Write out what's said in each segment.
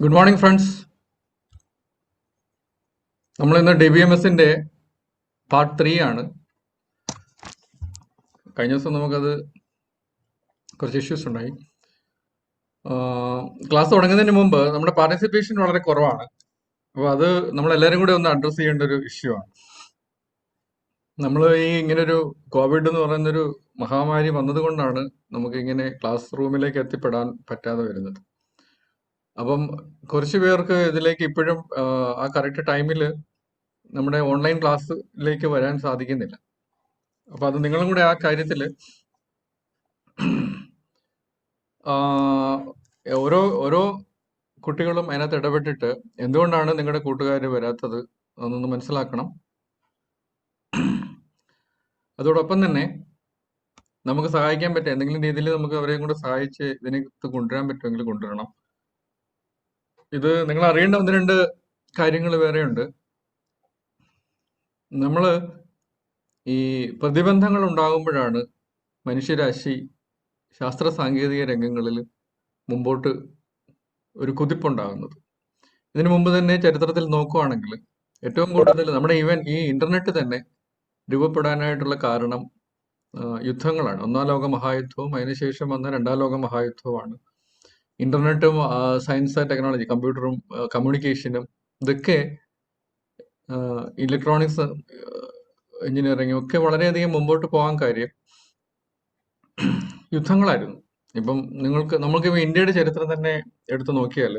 Good morning friends. നമ്മൾ ഇന്ന് DBMSന്റെ part 3 ആണ്. കഴിഞ്ഞ ദിവസം നമുക്കത് കുറച്ച് ഇഷ്യൂസ് ഉണ്ടായി. ക്ലാസ് തുടങ്ങുന്നതിന് മുമ്പ് നമ്മുടെ പാർട്ടിസിപ്പേഷൻ വളരെ കുറവാണ്. അപ്പോൾ അത് നമ്മളെല്ലാവരും കൂടെ ഒന്ന് അഡ്രസ്സ് ചെയ്യേണ്ട ഒരു ഇഷ്യൂ ആണ്. നമ്മൾ ഇങ്ങനൊരു കോവിഡ് എന്ന് പറയുന്നൊരു മഹാമാരി വന്നതുകൊണ്ടാണ് നമുക്ക് ഇങ്ങനെ ക്ലാസ് റൂമിലേക്ക് എത്തിപ്പെടാൻ പറ്റാതെ വരുന്നത്. അപ്പം കുറച്ച് പേർക്ക് ഇതിലേക്ക് ഇപ്പോഴും ആ കറക്റ്റ് ടൈമിൽ നമ്മുടെ ഓൺലൈൻ ക്ലാസ്സിലേക്ക് വരാൻ സാധിക്കുന്നില്ല. അപ്പൊ അത് നിങ്ങളും കൂടെ ആ കാര്യത്തിൽ ഓരോ ഓരോ കുട്ടികളും അതിനകത്ത് ഇടപെട്ടിട്ട് എന്തുകൊണ്ടാണ് നിങ്ങളുടെ കൂട്ടുകാർ വരാത്തത് എന്നൊന്ന് മനസ്സിലാക്കണം. അതോടൊപ്പം തന്നെ നമുക്ക് സഹായിക്കാൻ പറ്റുക എന്തെങ്കിലും രീതിയിൽ നമുക്ക് അവരെയും കൂടെ സഹായിച്ച് ഇതിനകത്ത് കൊണ്ടുവരാൻ പറ്റുമെങ്കിൽ കൊണ്ടുവരണം. ഇത് നിങ്ങൾ അറിയേണ്ട ഒന്ന് രണ്ട് കാര്യങ്ങൾ വേറെയുണ്ട്. നമ്മൾ ഈ പ്രതിബന്ധങ്ങൾ ഉണ്ടാകുമ്പോഴാണ് മനുഷ്യരാശി ശാസ്ത്ര സാങ്കേതിക രംഗങ്ങളിൽ മുമ്പോട്ട് ഒരു കുതിപ്പുണ്ടാകുന്നത്. ഇതിനു മുമ്പ് തന്നെ ചരിത്രത്തിൽ നോക്കുകയാണെങ്കിൽ ഏറ്റവും കൂടുതൽ നമ്മുടെ ഈ ഇന്റർനെറ്റ് തന്നെ രൂപപ്പെടാനായിട്ടുള്ള കാരണം യുദ്ധങ്ങളാണ്. ഒന്നാം ലോക മഹായുദ്ധവും അതിനുശേഷം വന്ന രണ്ടാം ലോക മഹായുദ്ധവുമാണ്. ഇന്റർനെറ്റും സയൻസ് ടെക്നോളജി, കമ്പ്യൂട്ടറും കമ്മ്യൂണിക്കേഷനും ഇതൊക്കെ ഇലക്ട്രോണിക്സ് എഞ്ചിനീയറിംഗും ഒക്കെ വളരെയധികം മുമ്പോട്ട് പോകാൻ കാര്യം യുദ്ധങ്ങളായിരുന്നു. ഇപ്പം നമ്മൾക്ക് ഇന്ത്യയുടെ ചരിത്രം തന്നെ എടുത്തു നോക്കിയാൽ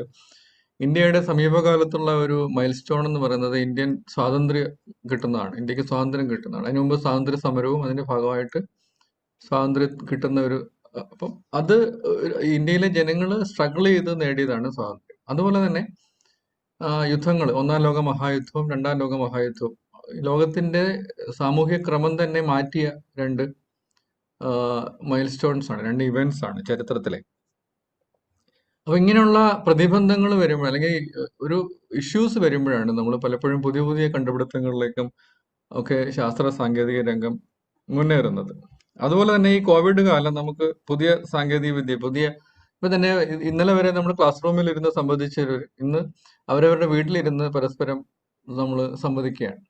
ഇന്ത്യയുടെ സമീപകാലത്തുള്ള ഒരു മൈൽ സ്റ്റോൺ എന്ന് പറയുന്നത് ഇന്ത്യൻ സ്വാതന്ത്ര്യം കിട്ടുന്നതാണ്. ഇന്ത്യക്ക് സ്വാതന്ത്ര്യം കിട്ടുന്നതാണ്. അതിനു മുമ്പ് സ്വാതന്ത്ര്യ സമരവും അതിന്റെ ഭാഗമായിട്ട് സ്വാതന്ത്ര്യം കിട്ടുന്ന ഒരു അപ്പം അത് ഇന്ത്യയിലെ ജനങ്ങൾ സ്ട്രഗിൾ ചെയ്ത് നേടിയതാണ് സ്വാതന്ത്ര്യം. അതുപോലെ തന്നെ യുദ്ധങ്ങൾ, ഒന്നാം ലോക മഹായുദ്ധവും രണ്ടാം ലോക മഹായുദ്ധവും ലോകത്തിന്റെ സാമൂഹ്യ ക്രമം തന്നെ മാറ്റിയ രണ്ട് മൈൽ സ്റ്റോൺസ് ആണ്, രണ്ട് ഇവന്റ്സ് ആണ് ചരിത്രത്തിലെ. അപ്പൊ ഇങ്ങനെയുള്ള പ്രതിബന്ധങ്ങൾ വരുമ്പോൾ അല്ലെങ്കിൽ ഒരു ഇഷ്യൂസ് വരുമ്പോഴാണ് നമ്മൾ പലപ്പോഴും പുതിയ പുതിയ കണ്ടുപിടുത്തങ്ങളിലേക്കും ഒക്കെ ശാസ്ത്ര സാങ്കേതിക രംഗം മുന്നേറുന്നത്. അതുപോലെ തന്നെ ഈ കോവിഡ് കാലം നമുക്ക് പുതിയ സാങ്കേതിക വിദ്യ ഇപ്പൊ തന്നെ ഇന്നലെ വരെ നമ്മൾ ക്ലാസ് റൂമിൽ ഇരുന്ന് സംവദിച്ചവർ ഇന്ന് അവരവരുടെ വീട്ടിലിരുന്ന് പരസ്പരം നമ്മൾ സംവദിക്കുകയാണ്.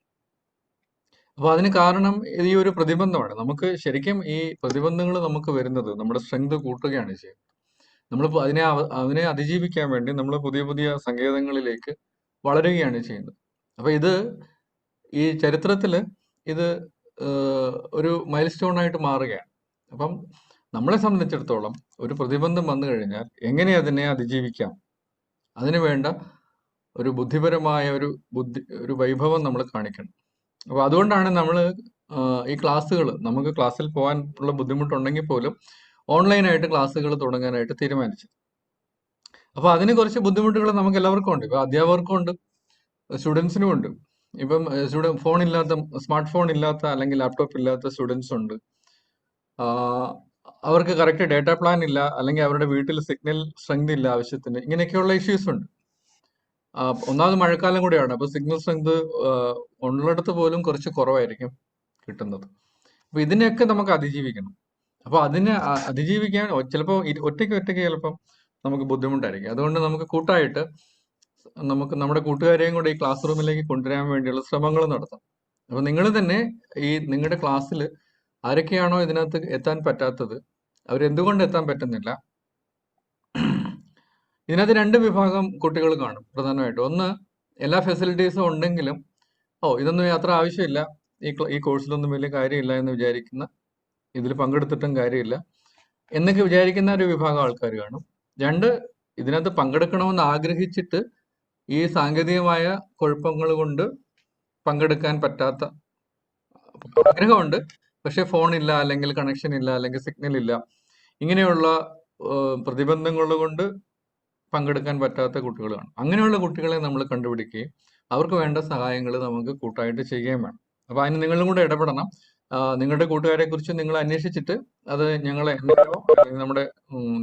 അപ്പൊ അതിന് കാരണം ഈ ഒരു പ്രതിബന്ധമാണ്. നമുക്ക് ശരിക്കും ഈ പ്രതിബന്ധങ്ങൾ നമുക്ക് വരുന്നത് നമ്മുടെ സ്ട്രെങ്ത് കൂട്ടുകയാണ് ചെയ്യുന്നത്. നമ്മളിപ്പോൾ അതിനെ അതിജീവിക്കാൻ വേണ്ടി നമ്മൾ പുതിയ പുതിയ സങ്കേതങ്ങളിലേക്ക് വളരുകയാണ് ചെയ്യുന്നത്. അപ്പൊ ഈ ചരിത്രത്തിൽ ഇത് ഒരു മൈൽ സ്റ്റോൺ ആയിട്ട് മാറുകയാണ്. അപ്പം നമ്മളെ സംബന്ധിച്ചിടത്തോളം ഒരു പ്രതിബന്ധം വന്നു കഴിഞ്ഞാൽ എങ്ങനെ അതിനെ അതിജീവിക്കാം, അതിനു വേണ്ട ഒരു ബുദ്ധിപരമായ ഒരു വൈഭവം നമ്മൾ കാണിക്കണം. അപ്പൊ അതുകൊണ്ടാണ് നമ്മൾ ഈ ക്ലാസ്സുകൾ, നമുക്ക് ക്ലാസ്സിൽ പോകാൻ ഉള്ള ബുദ്ധിമുട്ടുണ്ടെങ്കിൽ പോലും ഓൺലൈനായിട്ട് ക്ലാസ്സുകൾ തുടങ്ങാനായിട്ട് തീരുമാനിച്ചത്. അപ്പൊ അതിന് കുറച്ച് ബുദ്ധിമുട്ടുകൾ നമുക്ക് എല്ലാവർക്കും ഉണ്ട്. ഇപ്പൊ അധ്യാപകർക്കും ഉണ്ട്, സ്റ്റുഡൻസിനും ഉണ്ട്. ഇപ്പം സ്മാർട്ട് ഫോൺ ഇല്ലാത്ത അല്ലെങ്കിൽ ലാപ്ടോപ്പ് ഇല്ലാത്ത സ്റ്റുഡൻസ് ഉണ്ട്. അവർക്ക് കറക്റ്റ് ഡേറ്റ പ്ലാൻ ഇല്ല, അല്ലെങ്കിൽ അവരുടെ വീട്ടിൽ സിഗ്നൽ സ്ട്രെങ്ത് ഇല്ല ആവശ്യത്തിന്. ഇങ്ങനെയൊക്കെയുള്ള ഇഷ്യൂസ് ഉണ്ട്. ഒന്നാമത് മഴക്കാലം കൂടെയാണ്. അപ്പൊ സിഗ്നൽ സ്ട്രെങ്ത് ഉള്ളിടത്ത് പോലും കുറച്ച് കുറവായിരിക്കും കിട്ടുന്നത്. അപ്പൊ ഇതിനെയൊക്കെ നമുക്ക് അതിജീവിക്കണം. അപ്പൊ അതിനെ അതിജീവിക്കാൻ ചിലപ്പോൾ ഒറ്റയ്ക്ക് ചിലപ്പം നമുക്ക് ബുദ്ധിമുട്ടായിരിക്കും. അതുകൊണ്ട് നമുക്ക് കൂട്ടായിട്ട് നമുക്ക് നമ്മുടെ കൂട്ടുകാരെയും കൂടെ ഈ ക്ലാസ് റൂമിലേക്ക് കൊണ്ടുവരാൻ വേണ്ടിയുള്ള ശ്രമങ്ങൾ നടത്താം. അപ്പൊ നിങ്ങൾ തന്നെ നിങ്ങളുടെ ക്ലാസ്സിൽ ആരൊക്കെയാണോ ഇതിനകത്ത് എത്താൻ പറ്റാത്തത്, അവരെന്തുകൊണ്ട് എത്താൻ പറ്റുന്നില്ല, ഇതിനകത്ത് രണ്ട് വിഭാഗം കുട്ടികൾ കാണും പ്രധാനമായിട്ടും. ഒന്ന്, എല്ലാ ഫെസിലിറ്റീസും ഉണ്ടെങ്കിലും ഇതൊന്നും അത്ര ആവശ്യമില്ല, ഈ കോഴ്സിലൊന്നും വലിയ കാര്യമില്ല എന്ന് വിചാരിക്കുന്ന, ഇതിൽ പങ്കെടുത്തിട്ടും കാര്യമില്ല എന്നൊക്കെ വിചാരിക്കുന്ന ഒരു വിഭാഗം ആൾക്കാർ കാണും. രണ്ട്, ഇതിനകത്ത് പങ്കെടുക്കണമെന്ന് ആഗ്രഹിച്ചിട്ട് ഈ സാങ്കേതികമായ കുഴപ്പങ്ങൾ കൊണ്ട് പങ്കെടുക്കാൻ പറ്റാത്ത ആഗ്രഹമുണ്ട്, പക്ഷെ ഫോണില്ല, അല്ലെങ്കിൽ കണക്ഷൻ ഇല്ല, അല്ലെങ്കിൽ സിഗ്നൽ ഇല്ല, ഇങ്ങനെയുള്ള പ്രതിബന്ധങ്ങൾ കൊണ്ട് പങ്കെടുക്കാൻ പറ്റാത്ത കുട്ടികളാണ്. അങ്ങനെയുള്ള കുട്ടികളെ നമ്മൾ കണ്ടുപിടിക്കുകയും അവർക്ക് വേണ്ട സഹായങ്ങൾ നമുക്ക് കൂട്ടായിട്ട് ചെയ്യുകയും വേണം. അപ്പൊ അതിന് നിങ്ങളും കൂടെ ഇടപെടണം. നിങ്ങളുടെ കൂട്ടുകാരെ കുറിച്ച് നിങ്ങൾ അന്വേഷിച്ചിട്ട് അത് ഞങ്ങളെ അല്ലെങ്കിൽ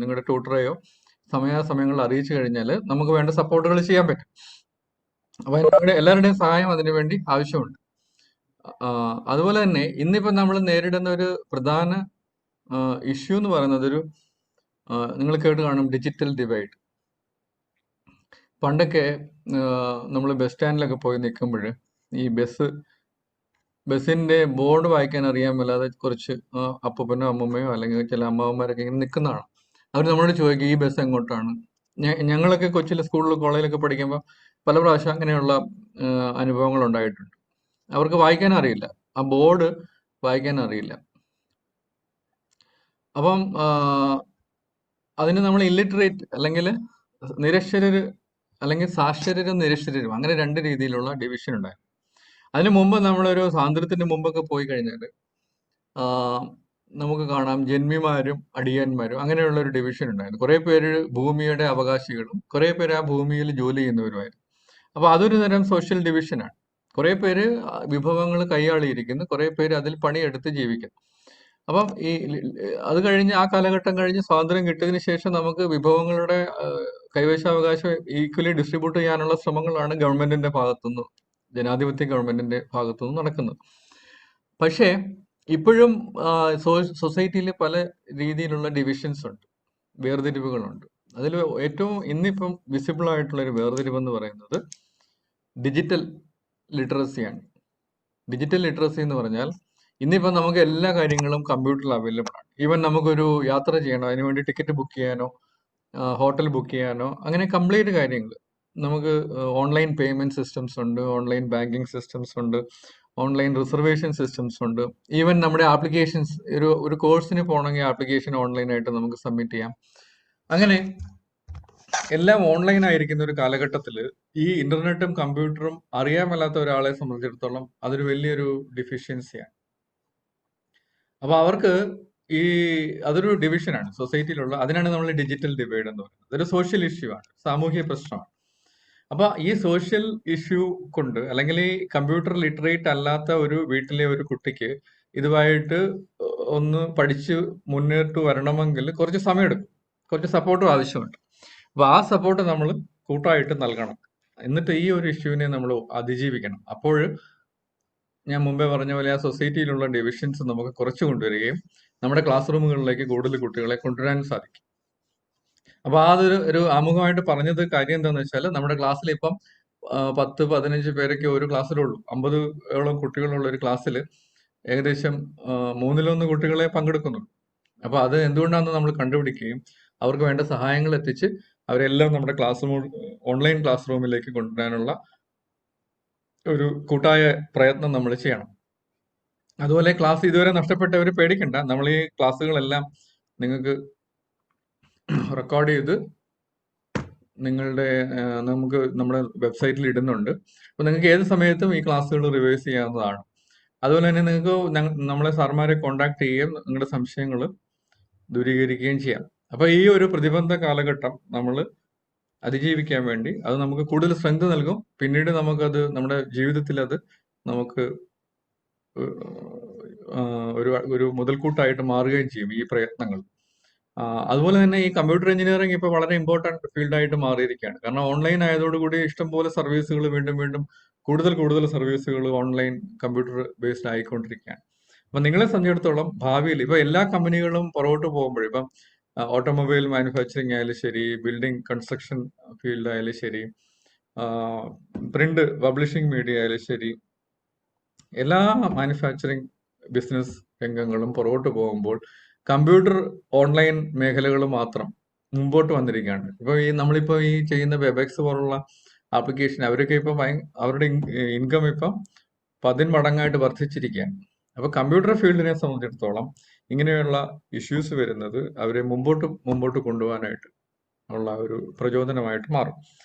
നിങ്ങളുടെ ട്യൂട്ടറെയോ സമയാസമയങ്ങളിൽ അറിയിച്ചു കഴിഞ്ഞാൽ നമുക്ക് വേണ്ട സപ്പോർട്ടുകൾ ചെയ്യാൻ പറ്റും. അപ്പൊ എല്ലാവരുടെയും സഹായം അതിനു വേണ്ടി ആവശ്യമുണ്ട്. അതുപോലെ തന്നെ ഇന്നിപ്പം നമ്മൾ നേരിടുന്ന ഒരു പ്രധാന ഇഷ്യൂ എന്ന് പറയുന്നത് നിങ്ങൾ കേട്ട് കാണും, ഡിജിറ്റൽ ഡിവൈഡ്. പണ്ടൊക്കെ നമ്മൾ ബസ് സ്റ്റാൻഡിലൊക്കെ പോയി നിൽക്കുമ്പോൾ ഈ ബസ്സിന്റെ ബോർഡ് വായിക്കാൻ അറിയാൻ മേലാതെ കുറച്ച് അപ്പൂപ്പനോ അമ്മൂമ്മയോ അല്ലെങ്കിൽ ചില അമ്മാവന്മാരൊക്കെ ഇങ്ങനെ നിൽക്കുന്നതാണ്. അവർ നമ്മളോട് ചോദിക്കും ഈ ബസ് എങ്ങോട്ടാണ്. ഞങ്ങളൊക്കെ കൊച്ചിലെ സ്കൂളിൽ കോളേജിലൊക്കെ പഠിക്കുമ്പോൾ പല പ്രാവശ്യം അങ്ങനെയുള്ള അനുഭവങ്ങൾ ഉണ്ടായിട്ടുണ്ട്. അവർക്ക് വായിക്കാൻ അറിയില്ല, ആ ബോർഡ് വായിക്കാൻ അറിയില്ല. അപ്പം അതിന് നമ്മൾ ഇല്ലിറ്ററേറ്റ് അല്ലെങ്കിൽ നിരക്ഷരര് അല്ലെങ്കിൽ സാക്ഷരരും നിരക്ഷരരും അങ്ങനെ രണ്ട് രീതിയിലുള്ള ഡിവിഷൻ ഉണ്ടായിരുന്നു. അതിന് മുമ്പ് നമ്മളൊരു സ്വാതന്ത്ര്യത്തിന് മുമ്പൊക്കെ പോയി കഴിഞ്ഞാൽ നമുക്ക് കാണാം ജന്മിമാരും അടിയന്മാരും അങ്ങനെയുള്ള ഒരു ഡിവിഷൻ ഉണ്ടായിരുന്നു. കുറെ പേര് ഭൂമിയുടെ അവകാശികളും കുറെ പേര് ആ ഭൂമിയിൽ ജോലി ചെയ്യുന്നവരുമായിരുന്നു. അപ്പൊ അതൊരു തരം സോഷ്യൽ ഡിവിഷനാണ്. കുറെ പേര് വിഭവങ്ങൾ കൈയാളിയിരിക്കുന്നു, കുറെ പേര് അതിൽ പണിയെടുത്ത് ജീവിക്കുന്നു. അപ്പം അത് കഴിഞ്ഞ് ആ കാലഘട്ടം കഴിഞ്ഞ് സ്വാതന്ത്ര്യം കിട്ടിയതിന് ശേഷം നമുക്ക് വിഭവങ്ങളുടെ കൈവശാവകാശം ഈക്വലി ഡിസ്ട്രിബ്യൂട്ട് ചെയ്യാനുള്ള ശ്രമങ്ങളാണ് ഗവൺമെന്റിന്റെ ഭാഗത്തുനിന്ന്, ജനാധിപത്യ ഗവൺമെന്റിന്റെ ഭാഗത്തുനിന്ന് നടക്കുന്നത്. പക്ഷേ ഇപ്പോഴും സൊസൈറ്റിയിൽ പല രീതിയിലുള്ള ഡിവിഷൻസ് ഉണ്ട്, വേർതിരിവുകളുണ്ട്. അതിൽ ഏറ്റവും ഇന്നിപ്പം വിസിബിൾ ആയിട്ടുള്ള ഒരു വേർതിരിവ് എന്ന് പറയുന്നത് ഡിജിറ്റൽ ലിറ്ററസിയാണ്. ഡിജിറ്റൽ ലിറ്ററസി എന്ന് പറഞ്ഞാൽ ഇന്നിപ്പം നമുക്ക് എല്ലാ കാര്യങ്ങളും കമ്പ്യൂട്ടറിൽ അവൈലബിൾ ആണ്. ഈവൻ നമുക്കൊരു യാത്ര ചെയ്യണോ, അതിനുവേണ്ടി ടിക്കറ്റ് ബുക്ക് ചെയ്യാനോ ഹോട്ടൽ ബുക്ക് ചെയ്യാനോ അങ്ങനെ കംപ്ലീറ്റ് കാര്യങ്ങൾ നമുക്ക് ഓൺലൈൻ പേയ്മെന്റ് സിസ്റ്റംസ് ഉണ്ട്, ഓൺലൈൻ ബാങ്കിങ് സിസ്റ്റംസ് ഉണ്ട്, ഓൺലൈൻ റിസർവേഷൻ സിസ്റ്റംസ് ഉണ്ട്. ഈവൻ നമ്മുടെ ആപ്ലിക്കേഷൻസ്, ഒരു കോഴ്സിന് പോകണമെങ്കിൽ ആപ്ലിക്കേഷൻ ഓൺലൈനായിട്ട് നമുക്ക് സബ്മിറ്റ് ചെയ്യാം. അങ്ങനെ എല്ലാം ഓൺലൈൻ ആയിരിക്കുന്ന ഒരു കാലഘട്ടത്തിൽ ഈ ഇന്റർനെറ്റും കമ്പ്യൂട്ടറും അറിയാൻ മേലാത്ത ഒരാളെ സംബന്ധിച്ചിടത്തോളം അതൊരു വലിയൊരു ഡിഫിഷ്യൻസിയാണ്. അപ്പൊ അവർക്ക് അതൊരു ഡിവിഷനാണ് സൊസൈറ്റിയിലുള്ള. അതിനാണ് നമ്മൾ ഡിജിറ്റൽ ഡിവൈഡ് എന്ന് പറയുന്നത്. അതൊരു സോഷ്യൽ ഇഷ്യൂ ആണ്, സാമൂഹ്യ പ്രശ്നമാണ്. അപ്പൊ ഈ സോഷ്യൽ ഇഷ്യൂ കൊണ്ട് അല്ലെങ്കിൽ ഈ കമ്പ്യൂട്ടർ ലിറ്ററേറ്റ് അല്ലാത്ത ഒരു വീട്ടിലെ ഒരു കുട്ടിക്ക് ഇതുമായിട്ട് ഒന്ന് പഠിച്ച് മുന്നോട്ട് വരണമെങ്കിൽ കുറച്ച് സമയമെടുക്കും, കുറച്ച് സപ്പോർട്ടും ആവശ്യമുണ്ട്. അപ്പൊ ആ സപ്പോർട്ട് നമ്മൾ കൂട്ടായിട്ട് നൽകണം. എന്നിട്ട് ഈ ഒരു ഇഷ്യൂവിനെ നമ്മൾ അതിജീവിക്കണം. അപ്പോൾ ഞാൻ മുമ്പേ പറഞ്ഞ പോലെ ആ സൊസൈറ്റിയിലുള്ള ഡിവിഷൻസ് നമുക്ക് കുറച്ചു കൊണ്ടുവരികയും നമ്മുടെ ക്ലാസ് റൂമുകളിലേക്ക് കൂടുതൽ കുട്ടികളെ കൊണ്ടുവരാൻ സാധിക്കും. അപ്പൊ ഒരു ആമുഖമായിട്ട് പറഞ്ഞത് കാര്യം എന്താണെന്ന് വെച്ചാൽ നമ്മുടെ ക്ലാസ്സിൽ ഇപ്പം 10-15 പേരൊക്കെ ഒരു ക്ലാസ്സിലുള്ളൂ. 50ഓളം കുട്ടികളുള്ള ഒരു ക്ലാസ്സിൽ ഏകദേശം 1/3 കുട്ടികളെ പങ്കെടുക്കുന്നുള്ളൂ. അപ്പൊ അത് എന്തുകൊണ്ടാണെന്ന് നമ്മൾ കണ്ടുപിടിക്കുകയും അവർക്ക് വേണ്ട സഹായങ്ങൾ എത്തിച്ച് അവരെല്ലാം നമ്മുടെ ഓൺലൈൻ ക്ലാസ് റൂമിലേക്ക് കൊണ്ടുവരാനുള്ള ഒരു കൂട്ടായ പ്രയത്നം നമ്മൾ ചെയ്യണം. അതുപോലെ ക്ലാസ് ഇതുവരെ നഷ്ടപ്പെട്ടവർ പേടിക്കണ്ട, നമ്മൾ ഈ ക്ലാസ്സുകളെല്ലാം നിങ്ങൾക്ക് റെക്കോർഡ് ചെയ്ത് നമുക്ക് നമ്മുടെ വെബ്സൈറ്റിൽ ഇടുന്നുണ്ട്. അപ്പൊ നിങ്ങൾക്ക് ഏത് സമയത്തും ഈ ക്ലാസ്സുകൾ റിവൈസ് ചെയ്യാവുന്നതാണ്. അതുപോലെ തന്നെ നിങ്ങൾക്ക് നമ്മളെ സാർമാരെ കോണ്ടാക്ട് ചെയ്യുകയും നിങ്ങളുടെ സംശയങ്ങൾ ദൂരീകരിക്കുകയും ചെയ്യാം. അപ്പൊ ഈ ഒരു പ്രതിബന്ധ കാലഘട്ടം നമ്മൾ അതിജീവിക്കാൻ വേണ്ടി അത് നമുക്ക് കൂടുതൽ സ്ട്രെങ്ത് നൽകും. പിന്നീട് നമുക്കത് നമ്മുടെ ജീവിതത്തിൽ അത് നമുക്ക് ഒരു മുതൽക്കൂട്ടായിട്ട് മാറുകയും ചെയ്യും ഈ പ്രയത്നങ്ങൾ. അതുപോലെ തന്നെ ഈ കമ്പ്യൂട്ടർ എഞ്ചിനീയറിംഗ് ഇപ്പോൾ വളരെ ഇമ്പോർട്ടന്റ് ഫീൽഡായിട്ട് മാറിയിരിക്കുകയാണ്. കാരണം ഓൺലൈൻ ആയതോടുകൂടി ഇഷ്ടംപോലെ സർവീസുകൾ വീണ്ടും കൂടുതൽ സർവീസുകൾ ഓൺലൈൻ കമ്പ്യൂട്ടർ ബേസ്ഡ് ആയിക്കൊണ്ടിരിക്കുകയാണ്. അപ്പൊ നിങ്ങളെ സംബന്ധിച്ചിടത്തോളം ഭാവിയിൽ ഇപ്പൊ എല്ലാ കമ്പനികളും പുറകോട്ട് പോകുമ്പോൾ, ഇപ്പം ഓട്ടോമൊബൈൽ മാനുഫാക്ചറിങ് ആയാലും ശരി, ബിൽഡിംഗ് കൺസ്ട്രക്ഷൻ ഫീൽഡ് ആയാലും ശരി, പ്രിന്റ് പബ്ലിഷിംഗ് മീഡിയ ആയാലും ശരി, എല്ലാ മാനുഫാക്ചറിങ് ബിസിനസ് രംഗങ്ങളും പുറകോട്ട് പോകുമ്പോൾ കമ്പ്യൂട്ടർ ഓൺലൈൻ മേഖലകൾ മാത്രം മുമ്പോട്ട് വന്നിരിക്കുകയാണ്. ഇപ്പൊ നമ്മളിപ്പോ ഈ ചെയ്യുന്ന വെബെക്സ് പോലുള്ള ആപ്ലിക്കേഷൻ അവരൊക്കെ ഇപ്പൊ അവരുടെ ഇൻകം ഇപ്പം 10 മടങ്ങായിട്ട് വർദ്ധിച്ചിരിക്കുകയാണ്. അപ്പൊ കമ്പ്യൂട്ടർ ഫീൽഡിനെ സംബന്ധിച്ചിടത്തോളം ഇങ്ങനെയുള്ള ഇഷ്യൂസ് വരുന്നത് അവരെ മുമ്പോട്ട് കൊണ്ടുപോകാനായിട്ട് ഉള്ള ഒരു പ്രചോദനമായിട്ട് മാറും.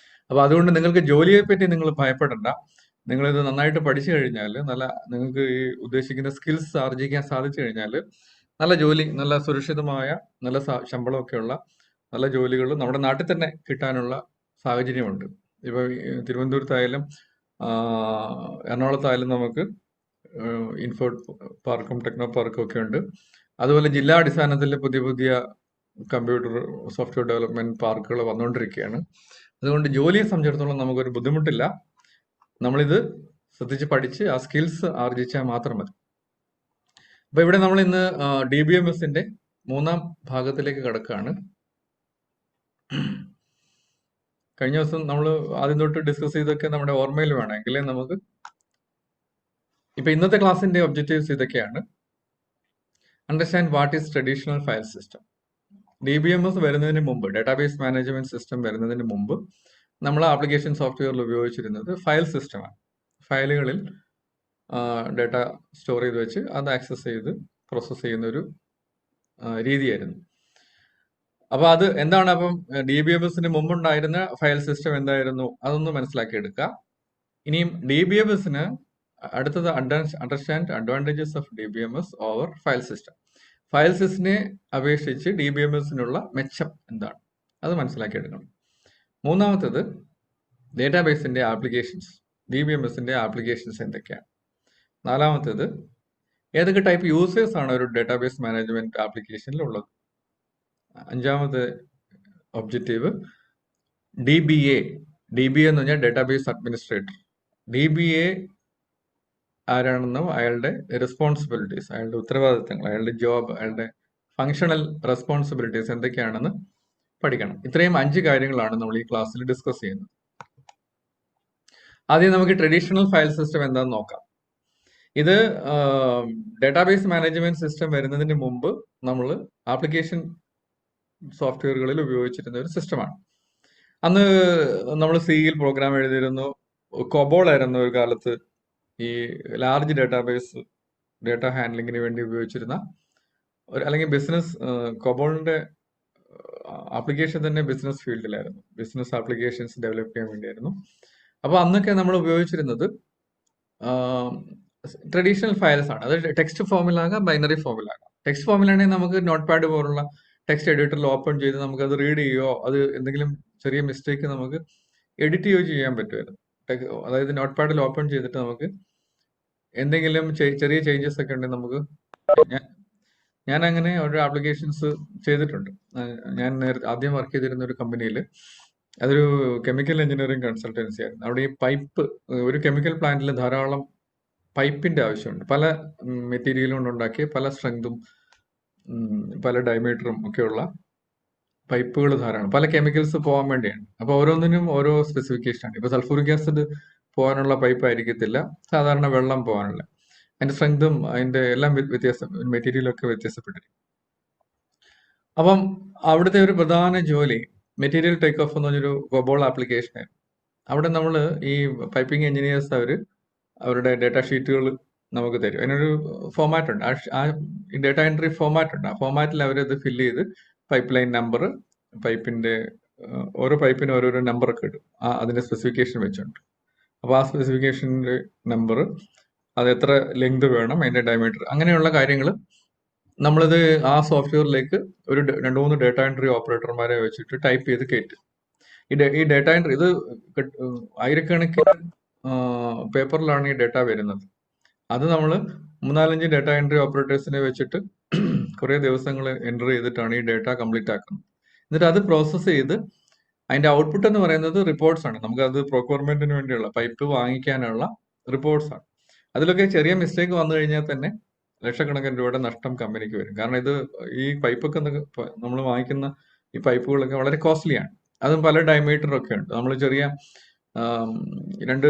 അപ്പൊ അതുകൊണ്ട് നിങ്ങൾക്ക് ജോലിയെ പറ്റി നിങ്ങൾ ഭയപ്പെടേണ്ട. നിങ്ങളിത് നന്നായിട്ട് പഠിച്ചു കഴിഞ്ഞാൽ നിങ്ങൾക്ക് ഈ ഉദ്ദേശിക്കുന്ന സ്കിൽസ് ആർജിക്കാൻ സാധിച്ചു കഴിഞ്ഞാൽ നല്ല ജോലി, നല്ല സുരക്ഷിതമായ നല്ല ശമ്പളമൊക്കെയുള്ള നല്ല ജോലികൾ നമ്മുടെ നാട്ടിൽ തന്നെ കിട്ടാനുള്ള സാഹചര്യമുണ്ട്. ഇപ്പൊ തിരുവനന്തപുരത്തായാലും എറണാകുളത്തായാലും നമുക്ക് ഇൻഫോ പാർക്കും ടെക്നോ പാർക്കും ഒക്കെ ഉണ്ട്. അതുപോലെ ജില്ലാ അടിസ്ഥാനത്തിൽ പുതിയ കമ്പ്യൂട്ടർ സോഫ്റ്റ്വെയർ ഡെവലപ്മെന്റ് പാർക്കുകൾ വന്നുകൊണ്ടിരിക്കുകയാണ്. അതുകൊണ്ട് ജോലിയെ സംബന്ധിച്ചിടത്തോളം നമുക്കൊരു ബുദ്ധിമുട്ടില്ല. നമ്മളിത് ശ്രദ്ധിച്ച് പഠിച്ച് ആ സ്കിൽസ് ആർജിച്ചാൽ മാത്രം മതി. അപ്പൊ ഇവിടെ നമ്മൾ ഇന്ന് DBMSന്റെ 3ാം ഭാഗത്തിലേക്ക് കടക്കുകയാണ്. കഴിഞ്ഞ ദിവസം നമ്മൾ ആദ്യം തൊട്ട് ഡിസ്കസ് ചെയ്തൊക്കെ നമ്മുടെ ഓർമ്മയിൽ വേണമെങ്കിൽ നമുക്ക് ഇപ്പൊ ഇന്നത്തെ ക്ലാസ്സിന്റെ ഒബ്ജക്റ്റീവ്സ് ഇതൊക്കെയാണ്. Understand what is traditional file system. DBMS വരുന്നതിന് മുമ്പ്, ഡാറ്റാബേസ് മാനേജ്മെന്റ് സിസ്റ്റം വരുന്നതിന് മുമ്പ് നമ്മൾ ആപ്ലിക്കേഷൻ സോഫ്റ്റ്വെയറിൽ ഉപയോഗിച്ചിരുന്നത് ഫയൽ സിസ്റ്റമാണ്. ഫയലുകളിൽ ഡാറ്റ സ്റ്റോർ ചെയ്ത് വെച്ച് അത് ആക്സസ് ചെയ്ത് പ്രോസസ്സ് ചെയ്യുന്ന ഒരു രീതിയായിരുന്നു. അപ്പൊ അത് എന്താണ്? അപ്പം DBMSന് മുമ്പുണ്ടായിരുന്ന ഫയൽ സിസ്റ്റം എന്തായിരുന്നു? അതൊന്ന് മനസ്സിലാക്കിയെടുക്കുക. ഇനിയും DBMSന് അടുത്തത് understand advantages of DBMS over file system. File സിസ്റ്റത്തിനെ അപേക്ഷിച്ച് DBMSനുള്ള മെച്ചം എന്താണ് അത് മനസ്സിലാക്കിയെടുക്കണം. മൂന്നാമത്തേത് ഡേറ്റാബേസിന്റെ ആപ്ലിക്കേഷൻസ്, DBMSന്റെ ആപ്ലിക്കേഷൻസ് എന്തൊക്കെയാണ്. നാലാമത്തേത് ഏതൊക്കെ ടൈപ്പ് യൂസേഴ്സ് ആണ് ഒരു ഡേറ്റാബേസ് മാനേജ്മെന്റ് ആപ്ലിക്കേഷനിൽ ഉള്ളത്. അഞ്ചാമത്തെ ഒബ്ജക്റ്റീവ് DBA എന്ന് പറഞ്ഞാൽ ഡേറ്റാബേസ് അഡ്മിനിസ്ട്രേറ്റർ. DBA ആരാണെന്നും അയാളുടെ റെസ്പോൺസിബിലിറ്റീസ്, അയാളുടെ ഉത്തരവാദിത്തങ്ങൾ, അയാളുടെ ജോബ്, അയാളുടെ ഫങ്ഷണൽ റെസ്പോൺസിബിലിറ്റീസ് എന്തൊക്കെയാണെന്ന് പഠിക്കണം. ഇത്രയും 5 കാര്യങ്ങളാണ് നമ്മൾ ഈ ക്ലാസ്സിൽ ഡിസ്കസ് ചെയ്യുന്നത്. ആദ്യം നമുക്ക് ട്രഡീഷണൽ ഫയൽ സിസ്റ്റം എന്താണെന്ന് നോക്കാം. ഇത് ഡേറ്റാബേസ് മാനേജ്മെന്റ് സിസ്റ്റം വരുന്നതിന് മുമ്പ് നമ്മൾ ആപ്ലിക്കേഷൻ സോഫ്റ്റ്വെയറുകളിൽ ഉപയോഗിച്ചിരുന്ന ഒരു സിസ്റ്റമാണ്. അന്ന് നമ്മൾ സിയിൽ പ്രോഗ്രാം എഴുതിയിരുന്നു. കൊബോൾ ആയിരുന്നു ഒരു കാലത്ത് ഈ ലാർജ് ഡേറ്റാബേസ് ഡേറ്റ ഹാൻഡ്ലിങ്ങിന് വേണ്ടി ഉപയോഗിച്ചിരുന്ന അല്ലെങ്കിൽ ബിസിനസ്. കൊബോളിന്റെ ആപ്ലിക്കേഷൻ തന്നെ ബിസിനസ് ഫീൽഡിലായിരുന്നു, ബിസിനസ് ആപ്ലിക്കേഷൻസ് ഡെവലപ്പ് ചെയ്യാൻ വേണ്ടിയായിരുന്നു. അപ്പോൾ അന്നൊക്കെ നമ്മൾ ഉപയോഗിച്ചിരുന്നത് ട്രഡീഷണൽ ഫയൽസ് ആണ്. അത് ടെക്സ്റ്റ് ഫോമിലാകാം, ബൈനറി ഫോമിലാകാം. ടെക്സ്റ്റ് ഫോമിലാണെങ്കിൽ നമുക്ക് നോട്ട് പാഡ് പോലുള്ള ടെക്സ്റ്റ് എഡിറ്ററിൽ ഓപ്പൺ ചെയ്ത് നമുക്ക് അത് റീഡ് ചെയ്യുകയോ അത് എന്തെങ്കിലും ചെറിയ മിസ്റ്റേക്ക് നമുക്ക് എഡിറ്റ് ചെയ്യുകയോ ചെയ്യാൻ പറ്റുമായിരുന്നു. അതായത് നോട്ട് പാഡിൽ ഓപ്പൺ ചെയ്തിട്ട് നമുക്ക് എന്തെങ്കിലും ചെറിയ ചേഞ്ചസ് ഒക്കെ ഉണ്ടെങ്കിൽ നമുക്ക് ഞാൻ അങ്ങനെ ഒരു ആപ്ലിക്കേഷൻസ് ചെയ്തിട്ടുണ്ട്. ഞാൻ ആദ്യം വർക്ക് ചെയ്തിരുന്ന ഒരു കമ്പനിയിൽ, അതൊരു കെമിക്കൽ എഞ്ചിനീയറിംഗ് കൺസൾട്ടൻസി ആയിരുന്നു. അവിടെ ഈ പൈപ്പ്, ഒരു കെമിക്കൽ പ്ലാന്റിൽ ധാരാളം പൈപ്പിന്റെ ആവശ്യമുണ്ട്. പല മെറ്റീരിയൽ കൊണ്ടുണ്ടാക്കിയ പല സ്ട്രെങ്തും പല ഡയമീറ്ററും ഒക്കെയുള്ള പൈപ്പുകൾ ധാരാളം, പല കെമിക്കൽസ് പോകാൻ വേണ്ടിയാണ്. അപ്പൊ ഓരോന്നിനും ഓരോ സ്പെസിഫിക്കേഷൻ ആണ്. ഇപ്പൊ സൾഫൂറിക് ആസിഡ് പോകാനുള്ള പൈപ്പ് ആയിരിക്കത്തില്ല സാധാരണ വെള്ളം പോകാനുള്ള. അതിന്റെ സ്ട്രെങ്തും അതിന്റെ എല്ലാം വ്യത്യാസം, മെറ്റീരിയലൊക്കെ വ്യത്യാസപ്പെട്ടിരിക്കും. അപ്പം അവിടുത്തെ ഒരു പ്രധാന ജോലി മെറ്റീരിയൽ ടേക്ക് ഓഫ് എന്ന് പറഞ്ഞൊരു കൊബോൾ ആപ്ലിക്കേഷൻ ആയിരുന്നു. അവിടെ നമ്മൾ ഈ പൈപ്പിംഗ് എഞ്ചിനീയേഴ്സ് അവരുടെ ഡേറ്റ ഷീറ്റുകൾ നമുക്ക് തരും. അതിനൊരു ഫോമാറ്റ് ഉണ്ട്, ആ ഡേറ്റ എൻട്രി ഫോമാറ്റ് ഉണ്ട്. ആ ഫോമാറ്റിൽ അവരത് ഫില്ല് ചെയ്ത് പൈപ്പ് ലൈൻ നമ്പർ, പൈപ്പിന്റെ ഓരോ പൈപ്പിനും ഓരോരോ നമ്പറൊക്കെ ഇടും അതിന്റെ സ്പെസിഫിക്കേഷൻ വെച്ചുണ്ട്. അപ്പോൾ ആ സ്പെസിഫിക്കേഷൻ്റെ നമ്പർ, അത് എത്ര ലെങ്ത് വേണം, അതിന്റെ ഡയമീറ്റർ, അങ്ങനെയുള്ള കാര്യങ്ങൾ നമ്മളിത് ആ സോഫ്റ്റ്വെയറിലേക്ക് ഒരു 2-3 ഡേറ്റ എൻട്രി ഓപ്പറേറ്റർമാരെ വെച്ചിട്ട് ടൈപ്പ് ചെയ്ത് കയറ്റും. ഈ ഡേറ്റ എൻട്രി ഇത് ആയിരക്കണക്കിന് പേപ്പറിലാണ് ഈ ഡേറ്റ വരുന്നത്. അത് നമ്മൾ 3-4-5 ഡേറ്റ എൻട്രി ഓപ്പറേറ്റേഴ്സിനെ വെച്ചിട്ട് കുറേ ദിവസങ്ങൾ എൻ്റർ ചെയ്തിട്ടാണ് ഈ ഡേറ്റ കംപ്ലീറ്റ് ആക്കുന്നത്. എന്നിട്ട് അത് പ്രോസസ്സ് ചെയ്ത് അതിന്റെ ഔട്ട്പുട്ട് എന്ന് പറയുന്നത് റിപ്പോർട്ട്സ് ആണ്. നമുക്കത് പ്രൊക്യൂർമെന്റിന് വേണ്ടിയുള്ള പൈപ്പ് വാങ്ങിക്കാനുള്ള റിപ്പോർട്ട്സ് ആണ്. അതിലൊക്കെ ചെറിയ മിസ്റ്റേക്ക് വന്നു കഴിഞ്ഞാൽ തന്നെ ലക്ഷക്കണക്കിന് രൂപയുടെ നഷ്ടം കമ്പനിക്ക് വരും. കാരണം ഇത് ഈ പൈപ്പൊക്കെ നമ്മൾ വാങ്ങിക്കുന്ന ഈ പൈപ്പുകളൊക്കെ വളരെ കോസ്റ്റ്ലിയാണ്. അതും പല ഡയമീറ്ററൊക്കെ ഉണ്ട്. നമ്മൾ ചെറിയ 2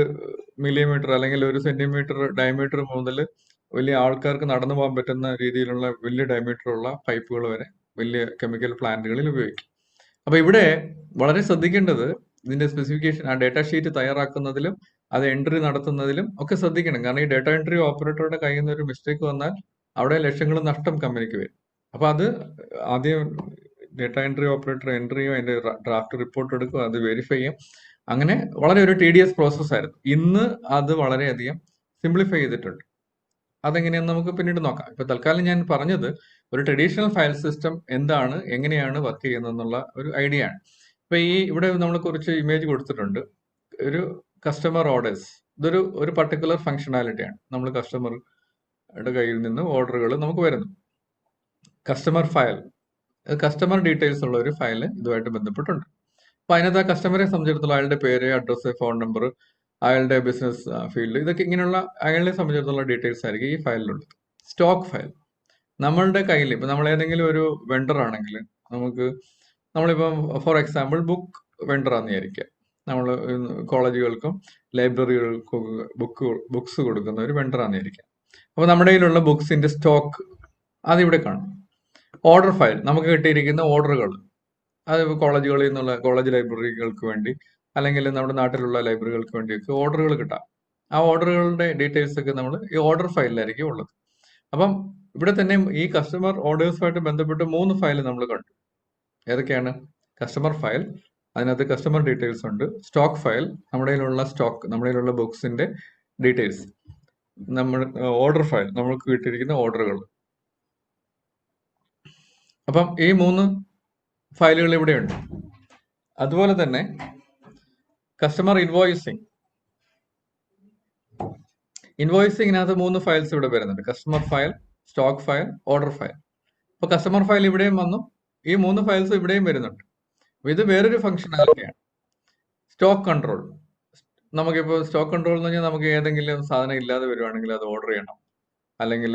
മില്ലിമീറ്റർ അല്ലെങ്കിൽ 1 സെന്റിമീറ്റർ ഡയമീറ്റർ മുതൽ വലിയ ആൾക്കാർക്ക് നടന്നു പോകാൻ പറ്റുന്ന രീതിയിലുള്ള വലിയ ഡയമീറ്ററുള്ള പൈപ്പുകൾ വരെ വലിയ കെമിക്കൽ പ്ലാന്റുകളിൽ ഉപയോഗിക്കും. അപ്പൊ ഇവിടെ വളരെ ശ്രദ്ധിക്കേണ്ടത് ഇതിന്റെ സ്പെസിഫിക്കേഷൻ, ആ ഡേറ്റ ഷീറ്റ് തയ്യാറാക്കുന്നതിലും അത് എൻട്രി നടത്തുന്നതിലും ഒക്കെ ശ്രദ്ധിക്കണം. കാരണം ഈ ഡേറ്റ എൻട്രി ഓപ്പറേറ്ററുടെ കയ്യിൽ നിന്ന് ഒരു മിസ്റ്റേക്ക് വന്നാൽ അവിടെ ലക്ഷങ്ങൾ നഷ്ടം കമ്പനിക്ക് വരും. അപ്പൊ അത് ആദ്യം ഡേറ്റ എൻട്രി ഓപ്പറേറ്റർ എൻട്രി ചെയ്യും, അതിന്റെ ഡ്രാഫ്റ്റ് റിപ്പോർട്ട് എടുക്കും, അത് വെരിഫൈ ചെയ്യും. അങ്ങനെ വളരെ ഒരു tedious പ്രോസസ് ആയിരുന്നു. ഇന്ന് അത് വളരെയധികം സിംപ്ലിഫൈ ചെയ്തിട്ടുണ്ട്. അതെങ്ങനെയാന്ന് നമുക്ക് പിന്നീട് നോക്കാം. ഇപ്പൊ തൽക്കാലം ഞാൻ പറഞ്ഞത് ഒരു ട്രഡീഷണൽ ഫയൽ സിസ്റ്റം എന്താണ്, എങ്ങനെയാണ് വർക്ക് ചെയ്യുന്നത് എന്നുള്ള ഒരു ഐഡിയ ആണ്. ഇപ്പൊ ഇവിടെ നമ്മൾ കുറച്ച് ഇമേജ് കൊടുത്തിട്ടുണ്ട്. ഒരു കസ്റ്റമർ ഓർഡേഴ്സ്, ഇതൊരു പർട്ടിക്കുലർ ഫംഗ്ഷനാലിറ്റിയാണ്. നമ്മൾ കസ്റ്റമറുടെ കയ്യിൽ നിന്ന് ഓർഡറുകൾ നമുക്ക് വരുന്നു. കസ്റ്റമർ ഫയൽ, കസ്റ്റമർ ഡീറ്റെയിൽസ് ഉള്ള ഒരു ഫയൽ ഇതുമായിട്ട് ബന്ധപ്പെട്ടുണ്ട്. അപ്പൊ അതിനകത്ത് ആ കസ്റ്റമറെ സംബന്ധിച്ചിടത്തോളം അയാളുടെ പേര്, അഡ്രസ്സ്, ഫോൺ നമ്പർ, അയാളുടെ ബിസിനസ് ഫീൽഡ്, ഇതൊക്കെ ഇങ്ങനെയുള്ള അയാളെ സംബന്ധിച്ചിടത്തോളം ഡീറ്റെയിൽസ് ആയിരിക്കും ഈ ഫയലിലുള്ളത്. സ്റ്റോക്ക് ഫയൽ, നമ്മളുടെ കയ്യിൽ ഇപ്പൊ നമ്മൾ ഏതെങ്കിലും ഒരു വെണ്ടർ ആണെങ്കിൽ നമ്മളിപ്പം ഫോർ എക്സാമ്പിൾ ബുക്ക് വെണ്ടറാന്ന് വിചാരിക്കുക. നമ്മൾ കോളേജുകൾക്കും ലൈബ്രറികൾക്കും ബുക്സ് കൊടുക്കുന്ന ഒരു വെണ്ടറാന്ന് വിചാരിക്കുക. അപ്പോൾ നമ്മുടെ കയ്യിലുള്ള ബുക്സിന്റെ സ്റ്റോക്ക് അതിവിടെ കാണും. ഓർഡർ ഫയൽ, നമുക്ക് കിട്ടിയിരിക്കുന്ന ഓർഡറുകൾ, അത് കോളേജുകളിൽ നിന്നുള്ള കോളേജ് ലൈബ്രറികൾക്ക് വേണ്ടി അല്ലെങ്കിൽ നമ്മുടെ നാട്ടിലുള്ള ലൈബ്രറികൾക്ക് വേണ്ടിയൊക്കെ ഓർഡറുകൾ കിട്ടാം. ആ ഓർഡറുകളുടെ ഡീറ്റെയിൽസ് ഒക്കെ നമ്മൾ ഈ ഓർഡർ ഫയലിലായിരിക്കും ഉള്ളത്. അപ്പം ഇവിടെ തന്നെ ഈ കസ്റ്റമർ ഓർഡേഴ്സുമായിട്ട് ബന്ധപ്പെട്ട് 3 ഫയൽ നമ്മൾ കണ്ടു. ഏതൊക്കെയാണ്? കസ്റ്റമർ ഫയൽ, അതിനകത്ത് കസ്റ്റമർ ഡീറ്റെയിൽസ് ഉണ്ട്. സ്റ്റോക്ക് ഫയൽ, നമ്മുടെ കയ്യിലുള്ള സ്റ്റോക്ക്, നമ്മുടെ കയ്യിലുള്ള ബുക്സിന്റെ ഡീറ്റെയിൽസ്. നമ്മൾ ഓർഡർ ഫയൽ, നമ്മൾക്ക് കിട്ടിയിരിക്കുന്ന ഓർഡറുകൾ. അപ്പം ഈ 3 ഫയലുകൾ ഇവിടെയുണ്ട്. അതുപോലെ തന്നെ കസ്റ്റമർ ഇൻവോയ്സിങ്ങിനകത്ത് 3 ഫയൽസ് ഇവിടെ വരുന്നുണ്ട്. Customer file, stock file, order file. അപ്പൊ കസ്റ്റമർ ഫയൽ ഇവിടെയും വന്നു, ഈ 3 ഫയൽസ് ഇവിടെയും വരുന്നുണ്ട്. ഇത് വേറൊരു ഫംഗ്ഷനാലിറ്റിയാണ്, സ്റ്റോക്ക് കൺട്രോൾ. നമുക്കിപ്പോൾ സ്റ്റോക്ക് കൺട്രോൾ എന്ന് പറഞ്ഞാൽ നമുക്ക് ഏതെങ്കിലും സാധനം ഇല്ലാതെ വരുവാണെങ്കിൽ അത് ഓർഡർ ചെയ്യണം, അല്ലെങ്കിൽ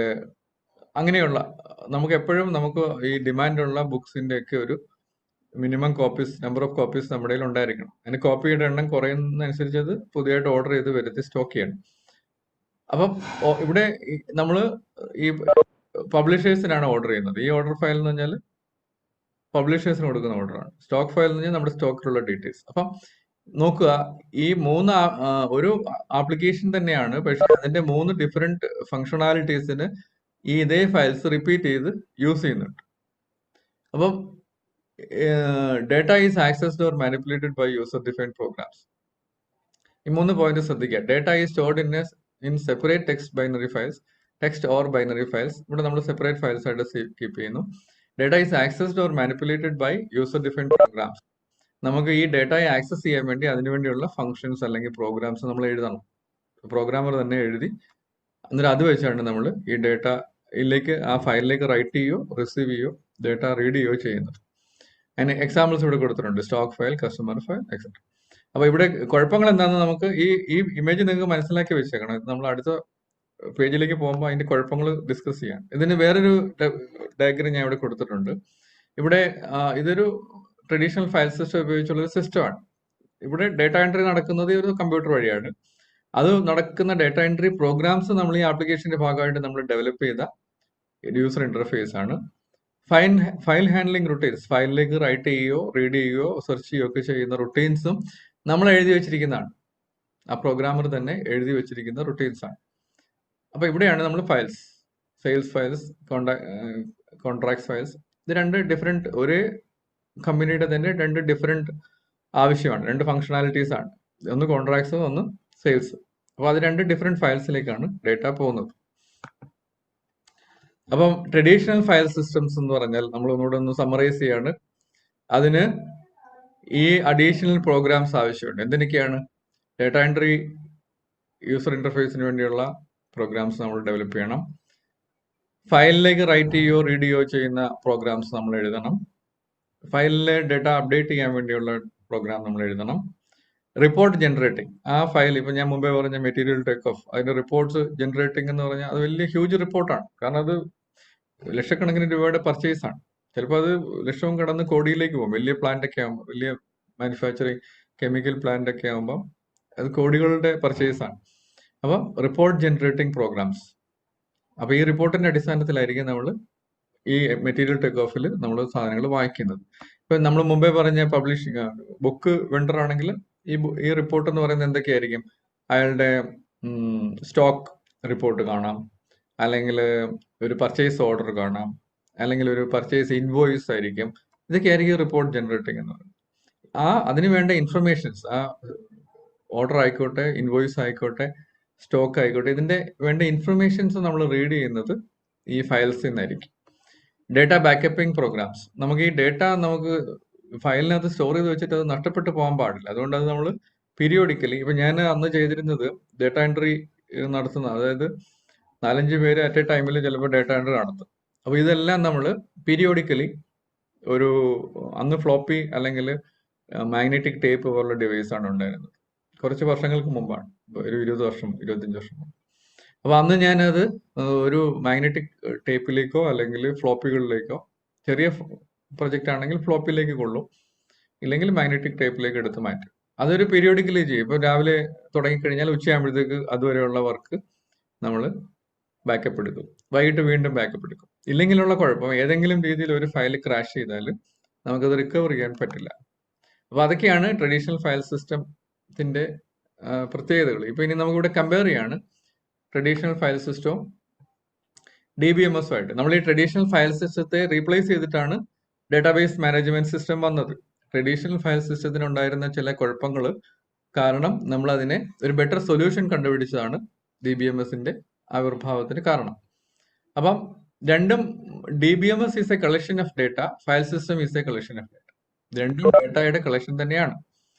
അങ്ങനെയുള്ള നമുക്ക് എപ്പോഴും നമുക്ക് ഈ ഡിമാൻഡുള്ള ബുക്സിന്റെ ഒക്കെ ഒരു minimum copies, number of copies നമ്മുടെ കയ്യിൽ ഉണ്ടായിരിക്കണം. അതിന് കോപ്പിയുടെ എണ്ണം കുറയുന്നതനുസരിച്ച് അത് പുതിയതായിട്ട് ഓർഡർ ചെയ്ത് വരുത്തി സ്റ്റോക്ക് ചെയ്യണം. അപ്പം ഇവിടെ നമ്മൾ ഈ പബ്ലിഷേഴ്സിനാണ് ഓർഡർ ചെയ്യുന്നത്. ഈ ഓർഡർ ഫയൽ എന്ന് പറഞ്ഞാൽ പബ്ലിഷേഴ്സിന് കൊടുക്കുന്ന ഓർഡറാണ്. സ്റ്റോക്ക് ഫയൽ എന്ന് പറഞ്ഞാൽ നമ്മുടെ സ്റ്റോക്കിലുള്ള ഡീറ്റെയിൽസ്. അപ്പം നോക്കുക, ഈ 3 ഒരു ആപ്ലിക്കേഷൻ തന്നെയാണ്, പക്ഷെ അതിന്റെ 3 ഡിഫറെന്റ് ഫങ്ഷണാലിറ്റീസിന് ഈ ഇതേ ഫയൽസ് റിപ്പീറ്റ് ചെയ്ത് യൂസ് ചെയ്യുന്നുണ്ട്. അപ്പം data is accessed or manipulated by user defined programs. ഈ 3 പോയിന്റ് ശ്രദ്ധിക്കുക. Data is stored in separate text binary files, text or binary files. ഇവിടെ നമ്മൾ സെപ്പറേറ്റ് ഫയൽസ് ആയിട്ട് കീപ്പ് ചെയ്യുന്നു. Data is accessed or manipulated by user defined programs. നമുക്ക് ഈ ഡേറ്റയെ access ചെയ്യാൻ വേണ്ടി അതിനുവേണ്ടിയുള്ള ഫംഗ്ഷൻസ് അല്ലെങ്കിൽ പ്രോഗ്രാംസ് നമ്മൾ എഴുതണം. പ്രോഗ്രാമർ തന്നെ എഴുതി, എന്നിട്ട് അത് വെച്ചാണ് നമ്മൾ ഈ ഡേറ്റയിലേക്ക്, ആ ഫയലിലേക്ക് റൈറ്റ് ചെയ്യോ റിസീവ് ചെയ്യോ ഡേറ്റ റീഡ് ചെയ്യോ ചെയ്യുന്നത്. അതിന് എക്സാമ്പിൾസ് ഇവിടെ കൊടുത്തിട്ടുണ്ട്, stock file, customer file, etcetera. അപ്പൊ ഇവിടെ കുഴപ്പങ്ങൾ എന്താണെന്ന് നമുക്ക് ഈ ഇമേജ് നിങ്ങൾക്ക് മനസ്സിലാക്കി വെച്ചേക്കണം. നമ്മൾ അടുത്ത പേജിലേക്ക് പോകുമ്പോൾ അതിന്റെ കുഴപ്പങ്ങൾ ഡിസ്കസ് ചെയ്യാം. ഇതിന് വേറൊരു ഡയഗ്രം ഞാൻ ഇവിടെ കൊടുത്തിട്ടുണ്ട്. ഇവിടെ ഇതൊരു ട്രഡീഷണൽ ഫയൽ സിസ്റ്റം ഉപയോഗിച്ചുള്ള ഒരു സിസ്റ്റമാണ്. ഇവിടെ ഡേറ്റ എൻട്രി നടക്കുന്നത് ഒരു കമ്പ്യൂട്ടർ വഴിയാണ്. അത് നടക്കുന്ന ഡേറ്റ എൻട്രി പ്രോഗ്രാംസ് നമ്മൾ ഈ ആപ്ലിക്കേഷന്റെ ഭാഗമായിട്ട് നമ്മൾ ഡെവലപ്പ് ചെയ്ത യൂസർ ഇന്റർഫേസ് ആണ്. ഫയൽ ഹാൻഡ്ലിംഗ് റുട്ടീൻസ്, ഫയലിലേക്ക് റൈറ്റ് ചെയ്യുകയോ റീഡ് ചെയ്യുകയോ സെർച്ച് ചെയ്യുകയോ ഒക്കെ ചെയ്യുന്ന റുട്ടീൻസും നമ്മൾ എഴുതി വെച്ചിരിക്കുന്നതാണ്. ആ പ്രോഗ്രാമർ തന്നെ എഴുതി വെച്ചിരിക്കുന്ന റുട്ടീൻസ് ആണ്. അപ്പൊ ഇവിടെയാണ് നമ്മൾ files, sales files, contract files. ഇത് 2 ഡിഫറെന്റ്, ഒരേ കമ്പനിയുടെ തന്നെ 2 ഡിഫറെന്റ് ആവശ്യമാണ്, 2 ഫംഗ്ഷനാലിറ്റീസ് ആണ്. ഒന്ന് കോൺട്രാക്ട്സ്, ഒന്ന് സെയിൽസ്. അപ്പൊ അത് 2 ഡിഫറെന്റ് ഫയൽസിലേക്കാണ് ഡേറ്റ പോകുന്നത്. അപ്പം ട്രഡീഷണൽ ഫയൽ സിസ്റ്റംസ് എന്ന് പറഞ്ഞാൽ നമ്മൾ ഒന്നുകൂടെ ഒന്ന് സമ്മറൈസ് ചെയ്യാണ്. അതിന് ഈ അഡീഷണൽ പ്രോഗ്രാംസ് ആവശ്യമുണ്ട്. എന്തിനൊക്കെയാണ്? ഡേറ്റ എൻട്രി യൂസർ ഇന്റർഫേസിന് വേണ്ടിയുള്ള പ്രോഗ്രാംസ് നമ്മൾ ഡെവലപ്പ് ചെയ്യണം. ഫയലിലേക്ക് റൈറ്റ് ചെയ്യോ റീഡ് ചെയ്യോ ചെയ്യുന്ന പ്രോഗ്രാംസ് നമ്മൾ എഴുതണം. ഫയലിലെ ഡേറ്റ അപ്ഡേറ്റ് ചെയ്യാൻ വേണ്ടിയുള്ള പ്രോഗ്രാം നമ്മൾ എഴുതണം. റിപ്പോർട്ട് ജനറേറ്റിംഗ്, ആ ഫയൽ, ഇപ്പൊ ഞാൻ മുമ്പേ പറഞ്ഞ മെറ്റീരിയൽ ടേക്ക് ഓഫ്, അതിന്റെ റിപ്പോർട്ട്സ് ജനറേറ്റിംഗ് എന്ന് പറഞ്ഞാൽ അത് വലിയ ഹ്യൂജ് റിപ്പോർട്ടാണ്. കാരണം അത് ലക്ഷക്കണക്കിന് രൂപയുടെ പർച്ചേസ് ആണ്. ചിലപ്പോൾ അത് ലക്ഷവും കടന്ന് കോടിയിലേക്ക് പോകും. വലിയ പ്ലാന്റ് ഒക്കെ ആകുമ്പോൾ, വലിയ മാനുഫാക്ചറിങ് കെമിക്കൽ പ്ലാന്റ് ഒക്കെ ആകുമ്പോൾ അത് കോടികളുടെ പർച്ചേസ് ആണ്. അപ്പം റിപ്പോർട്ട് ജനറേറ്റിംഗ് പ്രോഗ്രാംസ്. അപ്പൊ ഈ റിപ്പോർട്ടിന്റെ അടിസ്ഥാനത്തിലായിരിക്കും നമ്മൾ ഈ മെറ്റീരിയൽ ടേക്ക് ഓഫിൽ നമ്മൾ സാധനങ്ങൾ വായിക്കുന്നത്. ഇപ്പൊ നമ്മൾ മുമ്പേ പറഞ്ഞ പബ്ലിഷിംഗ് ബുക്ക് വെണ്ടർ ആണെങ്കിൽ ഈ റിപ്പോർട്ട് എന്ന് പറയുന്നത് എന്തൊക്കെയായിരിക്കും? അയാളുടെ സ്റ്റോക്ക് റിപ്പോർട്ട് കാണാം, അല്ലെങ്കിൽ ഒരു പർച്ചേസ് ഓർഡർ കാണാം, അല്ലെങ്കിൽ ഒരു പർച്ചേസ് ഇൻവോയ്സ് ആയിരിക്കും. ഇതൊക്കെയായിരിക്കും റിപ്പോർട്ട് ജനറേറ്റിംഗ് എന്ന് പറയുന്നത്. അതിന് വേണ്ട ഇൻഫർമേഷൻസ്, ആ ഓർഡർ ആയിക്കോട്ടെ, ഇൻവോയ്സ് ആയിക്കോട്ടെ, സ്റ്റോക്ക് ആയിക്കോട്ടെ, ഇതിന്റെ വേണ്ട ഇൻഫർമേഷൻസ് നമ്മൾ റീഡ് ചെയ്യുന്നത് ഈ ഫയൽസിൽ നിന്നായിരിക്കും. ഡേറ്റ ബാക്കപ്പിംഗ് പ്രോഗ്രാംസ്, നമുക്ക് ഈ ഡേറ്റ നമുക്ക് ഫയലിനകത്ത് സ്റ്റോർ ചെയ്ത് വെച്ചിട്ട് അത് നഷ്ടപ്പെട്ടു പോകാൻ പാടില്ല. അതുകൊണ്ട് അത് നമ്മൾ പീരിയോഡിക്കലി, ഇപ്പൊ ഞാൻ അന്ന് ചെയ്തിരുന്നത് ഡേറ്റ എൻട്രി നടത്തുന്ന, അതായത് 4-5 പേര് അറ്റ് എ ടൈമിൽ ചിലപ്പോൾ ഡേറ്റ എൻട്രി നടത്തും. അപ്പൊ ഇതെല്ലാം നമ്മൾ പീരിയോഡിക്കലി അന്ന് ഫ്ലോപ്പി അല്ലെങ്കിൽ മാഗ്നറ്റിക് ടേപ്പ് പോലുള്ള ഡിവൈസ് ആണ് ഉണ്ടായിരുന്നത്. കുറച്ച് വർഷങ്ങൾക്ക് മുമ്പാണ്, ഒരു 20 വർഷം 25 വർഷം മുമ്പ്. അപ്പൊ അന്ന് ഞാനത് ഒരു മാഗ്നറ്റിക് ടേപ്പിലേക്കോ അല്ലെങ്കിൽ ഫ്ലോപ്പികളിലേക്കോ, ചെറിയ പ്രൊജക്റ്റ് ആണെങ്കിൽ ഫ്ലോപ്പിലേക്ക് കൊള്ളും, ഇല്ലെങ്കിൽ മാഗ്നറ്റിക് ടൈപ്പിലേക്ക് എടുത്ത് മാറ്റും. അതൊരു പീരിയോഡിക്കലി ചെയ്യും. ഇപ്പോൾ രാവിലെ തുടങ്ങിക്കഴിഞ്ഞാൽ ഉച്ചയാകുമ്പോഴത്തേക്ക് അതുവരെയുള്ള വർക്ക് നമ്മൾ ബാക്കപ്പ് എടുക്കും. വൈകിട്ട് വീണ്ടും ബാക്കപ്പ് എടുക്കും. ഇല്ലെങ്കിലുള്ള കുഴപ്പം ഏതെങ്കിലും രീതിയിൽ ഒരു ഫയൽ ക്രാഷ് ചെയ്താൽ നമുക്കത് റിക്കവർ ചെയ്യാൻ പറ്റില്ല. അപ്പോൾ അതൊക്കെയാണ് ട്രഡീഷണൽ ഫയൽ സിസ്റ്റത്തിന്റെ പ്രത്യേകതകൾ. ഇപ്പൊ ഇനി നമുക്കിവിടെ കമ്പയർ ചെയ്യാണ് ട്രഡീഷണൽ ഫയൽ സിസ്റ്റവും DBMS ആയിട്ട്. നമ്മൾ ഈ ട്രഡീഷണൽ ഫയൽ സിസ്റ്റത്തെ റീപ്ലേസ് ചെയ്തിട്ടാണ് ഡേറ്റാബേസ് മാനേജ്മെന്റ് സിസ്റ്റം വന്നത്. ട്രഡീഷണൽ ഫയൽ സിസ്റ്റത്തിന് ഉണ്ടായിരുന്ന ചില കുഴപ്പങ്ങൾ കാരണം നമ്മൾ അതിനെ ഒരു ബെറ്റർ സൊല്യൂഷൻ കണ്ടുപിടിച്ചതാണ് DBMSന്റെ ആവിർഭാവത്തിന് കാരണം. അപ്പം രണ്ടും DBMS is A collection of data, file system is A collection of data. രണ്ടും ഡേറ്റയുടെ കളക്ഷൻ തന്നെയാണ്.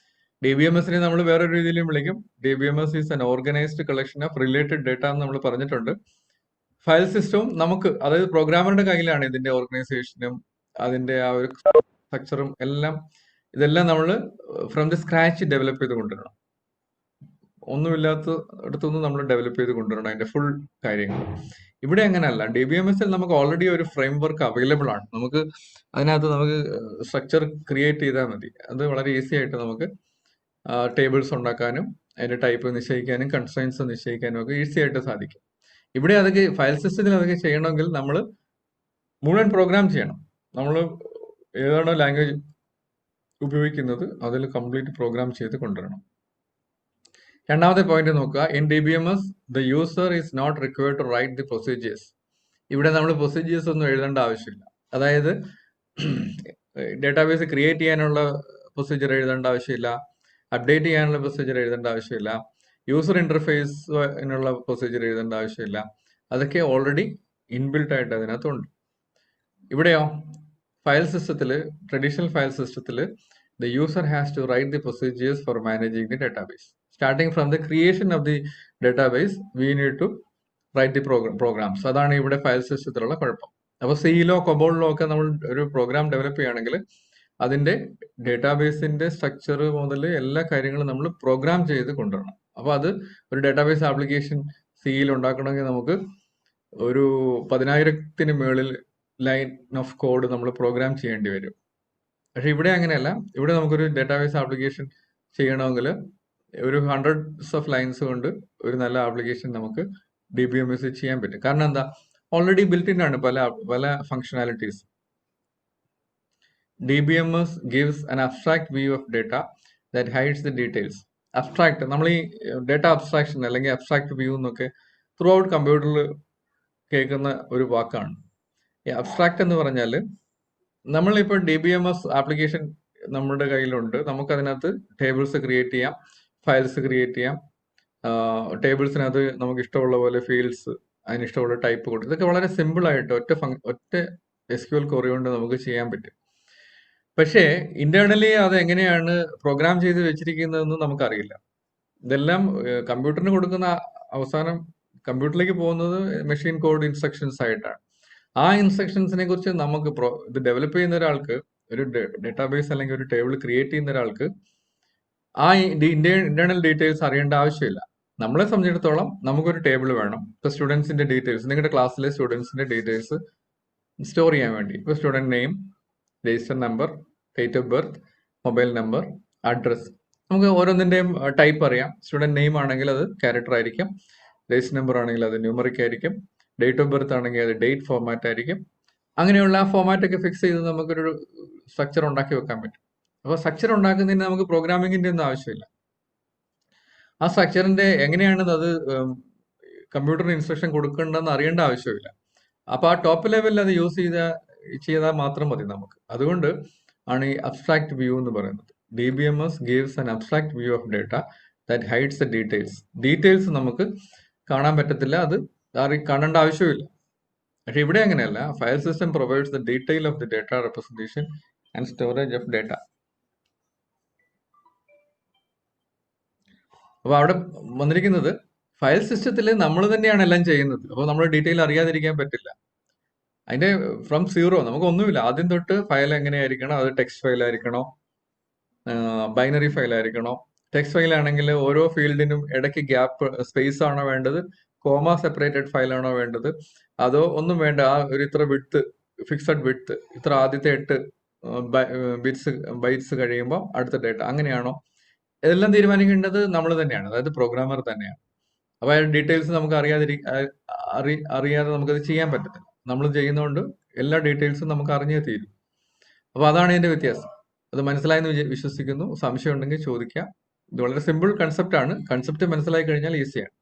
DBMSനെ നമ്മൾ വേറൊരു രീതിയിലും വിളിക്കും. DBMS is N organised collection of related data എന്ന് നമ്മൾ പറഞ്ഞിട്ടുണ്ട്. ഫയൽ സിസ്റ്റവും നമുക്ക്, അതായത് പ്രോഗ്രാമറുടെ കയ്യിലാണ് ഇതിന്റെ ഓർഗനൈസേഷനും അതിന്റെ ആ ഒരു സ്ട്രക്ചറും എല്ലാം. ഇതെല്ലാം നമ്മൾ ഫ്രം ദി സ്ക്രാച്ച് ഡെവലപ്പ് ചെയ്ത് കൊണ്ടുവരണം. ഒന്നുമില്ലാത്ത അടുത്തൊന്നും നമ്മൾ ഡെവലപ്പ് ചെയ്ത് കൊണ്ടുവരണം അതിന്റെ ഫുൾ കാര്യങ്ങൾ. ഇവിടെ അങ്ങനെയല്ല. DBMSൽ നമുക്ക് ഓൾറെഡി ഒരു ഫ്രെയിം വർക്ക് അവൈലബിൾ ആണ്. നമുക്ക് അതിനകത്ത് നമുക്ക് സ്ട്രക്ചർ ക്രിയേറ്റ് ചെയ്താൽ മതി. അത് വളരെ ഈസി ആയിട്ട് നമുക്ക് ടേബിൾസ് ഉണ്ടാക്കാനും അതിന്റെ ടൈപ്പ് നിശ്ചയിക്കാനും കൺസ്ട്രെയിൻസ് നിശ്ചയിക്കാനും ഒക്കെ ഈസി ആയിട്ട് സാധിക്കും. ഇവിടെ അതൊക്കെ ഫയൽ സിസ്റ്റത്തിൽ അതൊക്കെ ചെയ്യണമെങ്കിൽ നമ്മൾ മുഴുവൻ പ്രോഗ്രാം ചെയ്യണം. നമ്മൾ ഏതാണോ ലാംഗ്വേജ് ഉപയോഗിക്കുന്നത് അതിൽ കംപ്ലീറ്റ് പ്രോഗ്രാം ചെയ്ത് കൊണ്ടുവരണം. രണ്ടാമത്തെ പോയിന്റ് നോക്കുക. In DBMS the user is not required to write the procedures. ഇവിടെ നമ്മൾ പ്രൊസീജിയേഴ്സ് ഒന്നും എഴുതേണ്ട ആവശ്യമില്ല. അതായത് ഡേറ്റാബേസ് ക്രിയേറ്റ് ചെയ്യാനുള്ള പ്രൊസീജിയർ എഴുതേണ്ട ആവശ്യമില്ല, അപ്ഡേറ്റ് ചെയ്യാനുള്ള പ്രൊസീജിയർ എഴുതേണ്ട ആവശ്യമില്ല, യൂസർ ഇന്റർഫേസിനുള്ള പ്രൊസീജിയർ എഴുതേണ്ട ആവശ്യമില്ല. അതൊക്കെ ഓൾറെഡി ഇൻബിൽട്ട് ആയിട്ട് അതിനകത്തുണ്ട്. ഇവിടെയോ ഫയൽ സിസ്റ്റത്തിൽ, ട്രഡീഷണൽ ഫയൽ സിസ്റ്റത്തിൽ the user has to write the procedures for managing the database. Starting from the creation of the database, we need to write the programs. അതാണ് ഇവിടെ ഫയൽ സിസ്റ്റത്തിലുള്ള കുഴപ്പം. അപ്പോൾ സിയിലോ കൊബോളിലോ ഒക്കെ നമ്മൾ ഒരു പ്രോഗ്രാം ഡെവലപ്പ് ചെയ്യുകയാണെങ്കിൽ അതിന്റെ ഡേറ്റാബേസിന്റെ സ്ട്രക്ചർ മുതൽ എല്ലാ കാര്യങ്ങളും നമ്മൾ പ്രോഗ്രാം ചെയ്ത് കൊണ്ടുവരണം. അപ്പോൾ അത് ഒരു ഡേറ്റാബേസ് ആപ്ലിക്കേഷൻ സിയിൽ ഉണ്ടാക്കണമെങ്കിൽ നമുക്ക് ഒരു 10,000-ത്തിന് മുകളിൽ ലൈൻ ഓഫ് കോഡ് നമ്മൾ പ്രോഗ്രാം ചെയ്യേണ്ടി വരും. പക്ഷെ ഇവിടെ അങ്ങനെയല്ല. ഇവിടെ നമുക്കൊരു ഡേറ്റാബേസ് ആപ്ലിക്കേഷൻ ചെയ്യണമെങ്കിൽ ഒരു 100s ഓഫ് ലൈൻസ് കൊണ്ട് ഒരു നല്ല ആപ്ലിക്കേഷൻ നമുക്ക് DBMS ചെയ്യാൻ പറ്റും. കാരണം എന്താ, ഓൾറെഡി ബിൽറ്റ് ഇൻ ആണ് പല functionalities. DBMS gives an abstract view of data that hides the details. Abstract, നമ്മൾ ഈ ഡേറ്റ അബ്സ്ട്രാക്ഷൻ അല്ലെങ്കിൽ അബ്സ്ട്രാക്ട് വ്യൂ എന്നൊക്കെ ത്രൂ ഔട്ട് കമ്പ്യൂട്ടറിൽ കേൾക്കുന്ന ഒരു വാക്കാണ്. ഈ അബ്സ്ട്രാക്ട് എന്ന് പറഞ്ഞാൽ നമ്മളിപ്പോൾ DBMS ആപ്ലിക്കേഷൻ നമ്മുടെ കയ്യിലുണ്ട്. നമുക്കതിനകത്ത് ടേബിൾസ് ക്രിയേറ്റ് ചെയ്യാം, ഫയൽസ് ക്രിയേറ്റ് ചെയ്യാം. ടേബിൾസിനകത്ത് നമുക്ക് ഇഷ്ടമുള്ള പോലെ ഫീൽഡ്സ്, അതിന് ഇഷ്ടമുള്ള ടൈപ്പ് കൊടുക്കും. ഇതൊക്കെ വളരെ സിമ്പിൾ ആയിട്ട് ഒറ്റ SQL ക്വറി കൊണ്ട് നമുക്ക് ചെയ്യാൻ പറ്റും. പക്ഷേ ഇന്റേണലി അത് എങ്ങനെയാണ് പ്രോഗ്രാം ചെയ്ത് വെച്ചിരിക്കുന്നതെന്ന് നമുക്കറിയില്ല. ഇതെല്ലാം കമ്പ്യൂട്ടറിന് കൊടുക്കുന്ന അവസാനം കമ്പ്യൂട്ടറിലേക്ക് പോകുന്നത് മെഷീൻ കോഡ് ഇൻസ്ട്രക്ഷൻസ് ആയിട്ടാണ്. ആ ഇൻസ്ട്രക്ഷൻസിനെ കുറിച്ച് നമുക്ക് ഇത് ഡെവലപ്പ് ചെയ്യുന്ന ഒരാൾക്ക്, ഒരു ഡേറ്റാബേസ് അല്ലെങ്കിൽ ഒരു ടേബിൾ ക്രിയേറ്റ് ചെയ്യുന്ന ഒരാൾക്ക് ആ ഇന്റേണൽ ഡീറ്റെയിൽസ് അറിയേണ്ട ആവശ്യമില്ല. നമ്മളെ സംബന്ധിച്ചിടത്തോളം നമുക്കൊരു ടേബിൾ വേണം. ഇപ്പൊ സ്റ്റുഡൻസിന്റെ ഡീറ്റെയിൽസ്, നിങ്ങളുടെ ക്ലാസ്സിലെ സ്റ്റുഡൻസിന്റെ ഡീറ്റെയിൽസ് സ്റ്റോർ ചെയ്യാൻ വേണ്ടി, ഇപ്പൊ student name, register number, date of birth, mobile number, address, നമുക്ക് ഓരോന്നിന്റെയും ടൈപ്പ് അറിയാം. സ്റ്റുഡന്റ് നെയിം ആണെങ്കിൽ അത് ക്യാരക്ടർ ആയിരിക്കും, രജിസ്റ്റർ നമ്പർ ആണെങ്കിൽ അത് ന്യൂമറിക് ആയിരിക്കും, ഡേറ്റ് ഓഫ് ബർത്ത് ആണെങ്കിൽ അത് ഡേറ്റ് ഫോർമാറ്റ് ആയിരിക്കും. അങ്ങനെയുള്ള ആ ഫോർമാറ്റ് ഒക്കെ ഫിക്സ് ചെയ്ത് നമുക്കൊരു സ്ട്രക്ചർ ഉണ്ടാക്കി വെക്കാൻ പറ്റും. അപ്പോൾ സ്ട്രക്ചർ ഉണ്ടാക്കുന്നതിന് നമുക്ക് പ്രോഗ്രാമിങ്ങിന്റെ ഒന്നും ആവശ്യമില്ല. ആ സ്ട്രക്ചറിന്റെ എങ്ങനെയാണ് അത് കമ്പ്യൂട്ടറിന് ഇൻസ്ട്രക്ഷൻ കൊടുക്കേണ്ടതെന്ന് അറിയേണ്ട ആവശ്യമില്ല. അപ്പൊ ആ ടോപ്പ് ലെവലിൽ അത് യൂസ് ചെയ്താൽ മാത്രം മതി നമുക്ക്. അതുകൊണ്ട് ആണ് ഈ അബ്സ്ട്രാക്ട് വ്യൂ എന്ന് പറയുന്നത്. DBMS gives an abstract view of data that hides the details. Details നമുക്ക് കാണാൻ പറ്റത്തില്ല, അത് കാണേണ്ട ആവശ്യമില്ല. പക്ഷെ ഇവിടെ അങ്ങനെയല്ല. File system provides the detail of the data representation and storage of data. അപ്പൊ അവിടെ വന്നിരിക്കുന്നത് ഫയൽ സിസ്റ്റത്തിൽ നമ്മൾ തന്നെയാണ് എല്ലാം ചെയ്യുന്നത്. അപ്പോൾ നമ്മൾ ഡീറ്റെയിൽ അറിയാതിരിക്കാൻ പറ്റില്ല. അതിന്റെ ഫ്രം സീറോ നമുക്കൊന്നുമില്ല. ആദ്യം തൊട്ട് ഫയൽ എങ്ങനെയായിരിക്കണം, അത് ടെക്സ്റ്റ് ഫയൽ ആയിരിക്കണോ, ബൈനറി ഫയൽ ആയിരിക്കണോ? ടെക്സ്റ്റ് ഫയൽ ആണെങ്കിൽ ഓരോ ഫീൽഡിനും ഇടയ്ക്ക് ഗ്യാപ്പ് സ്പേസ് ആണോ വേണ്ടത്, കോമ സെപ്പറേറ്റഡ് ഫയൽ ആണോ വേണ്ടത്, അതോ ഒന്നും വേണ്ട, ആ ഒരു ഇത്ര വിഡ്ത്ത്, ഫിക്സഡ് വിഡ്ത്ത്, ഇത്ര ആദ്യത്തെ 8 ബൈറ്റ്സ് കഴിയുമ്പോൾ അടുത്ത ഡേറ്റ, അങ്ങനെയാണോ? ഇതെല്ലാം തീരുമാനിക്കേണ്ടത് നമ്മൾ തന്നെയാണ്, അതായത് പ്രോഗ്രാമർ തന്നെയാണ്. അപ്പൊ ആ ഡീറ്റെയിൽസ് നമുക്ക് അറിയാതെ നമുക്കത് ചെയ്യാൻ പറ്റത്തില്ല. നമ്മൾ ചെയ്യുന്നതുകൊണ്ട് എല്ലാ ഡീറ്റെയിൽസും നമുക്ക് അറിഞ്ഞേ തീരും. അപ്പൊ അതാണ് ഇതിന്റെ വ്യത്യാസം. അത് മനസ്സിലായെന്ന് വിശ്വസിക്കുന്നു. സംശയം ഉണ്ടെങ്കിൽ ചോദിക്കാം. ഇത് വളരെ സിമ്പിൾ കൺസെപ്റ്റ് ആണ്. കൺസെപ്റ്റ് മനസ്സിലായി കഴിഞ്ഞാൽ ഈസിയാണ്.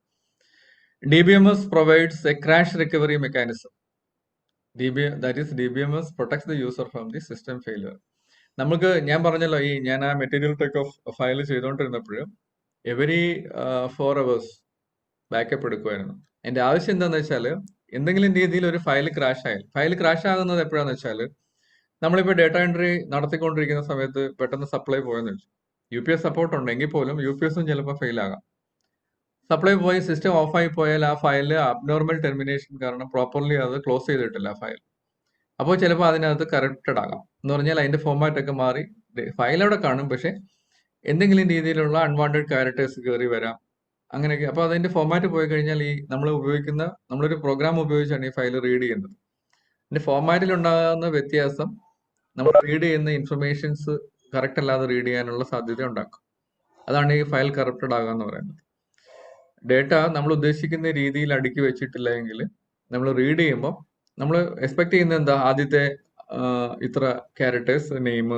DBMS provides a crash recovery mechanism. DBMS protects the user from the system failure. ഞാൻ പറഞ്ഞല്ലോ, ഞാൻ ആ മെറ്റീരിയൽ ടെക് ഓഫ് ഫയൽ ചെയ്തുകൊണ്ടിരുന്നപ്പോഴും എവരി 4 hours ബാക്കപ്പ് എടുക്കുമായിരുന്നു. എന്റെ ആവശ്യം എന്താന്ന് വെച്ചാൽ, എന്തെങ്കിലും രീതിയിൽ ഒരു ഫയൽ ക്രാഷ് ആകുന്നത് എപ്പോഴാന്ന് വെച്ചാൽ, നമ്മളിപ്പോൾ ഡേറ്റ എൻട്രി നടത്തിക്കൊണ്ടിരിക്കുന്ന സമയത്ത് പെട്ടെന്ന് സപ്ലൈ പോയെന്ന് വെച്ചു. UPS സപ്പോർട്ട് ഉണ്ടെങ്കിൽ പോലും UPSും ചിലപ്പോൾ ഫെയിൽ ആകാം. സപ്ലൈ പോയി സിസ്റ്റം ഓഫായി പോയാൽ ആ ഫയലിൽ അബ്നോർമൽ ടെർമിനേഷൻ കാരണം പ്രോപ്പർലി അത് ക്ലോസ് ചെയ്തിട്ടില്ല ആ ഫയൽ. അപ്പോൾ ചിലപ്പോൾ അതിനകത്ത് കറക്റ്റഡ് ആകാം. എന്ന് പറഞ്ഞാൽ അതിന്റെ ഫോർമാറ്റ് ഒക്കെ മാറി ഫയൽ അവിടെ കാണും, പക്ഷെ എന്തെങ്കിലും രീതിയിലുള്ള അൺവാണ്ടഡ് ക്യാരക്ടേഴ്സ് കയറി വരാം, അങ്ങനെയൊക്കെ. അപ്പോൾ അതിന്റെ ഫോർമാറ്റ് പോയി കഴിഞ്ഞാൽ നമ്മളൊരു പ്രോഗ്രാം ഉപയോഗിച്ചാണ് ഈ ഫയൽ റീഡ് ചെയ്യുന്നത്. ഇതിന്റെ ഫോർമാറ്റിൽ ഉണ്ടാകുന്ന വ്യത്യാസം നമ്മൾ റീഡ് ചെയ്യുന്ന ഇൻഫർമേഷൻസ് കറക്റ്റ് അല്ലാതെ റീഡ് ചെയ്യാനുള്ള സാധ്യത ഉണ്ടാക്കും. അതാണ് ഈ ഫയൽ കറപ്റ്റഡ് ആകുക എന്ന് പറയുന്നത്. ഡേറ്റ നമ്മൾ ഉദ്ദേശിക്കുന്ന രീതിയിൽ അടുക്കി വെച്ചിട്ടില്ല എങ്കിൽ നമ്മൾ റീഡ് ചെയ്യുമ്പോൾ നമ്മൾ എക്സ്പെക്ട് ചെയ്യുന്നത് എന്താ? ആദ്യത്തെ ഇത്ര ക്യാരക്ടേഴ്സ് നെയിം,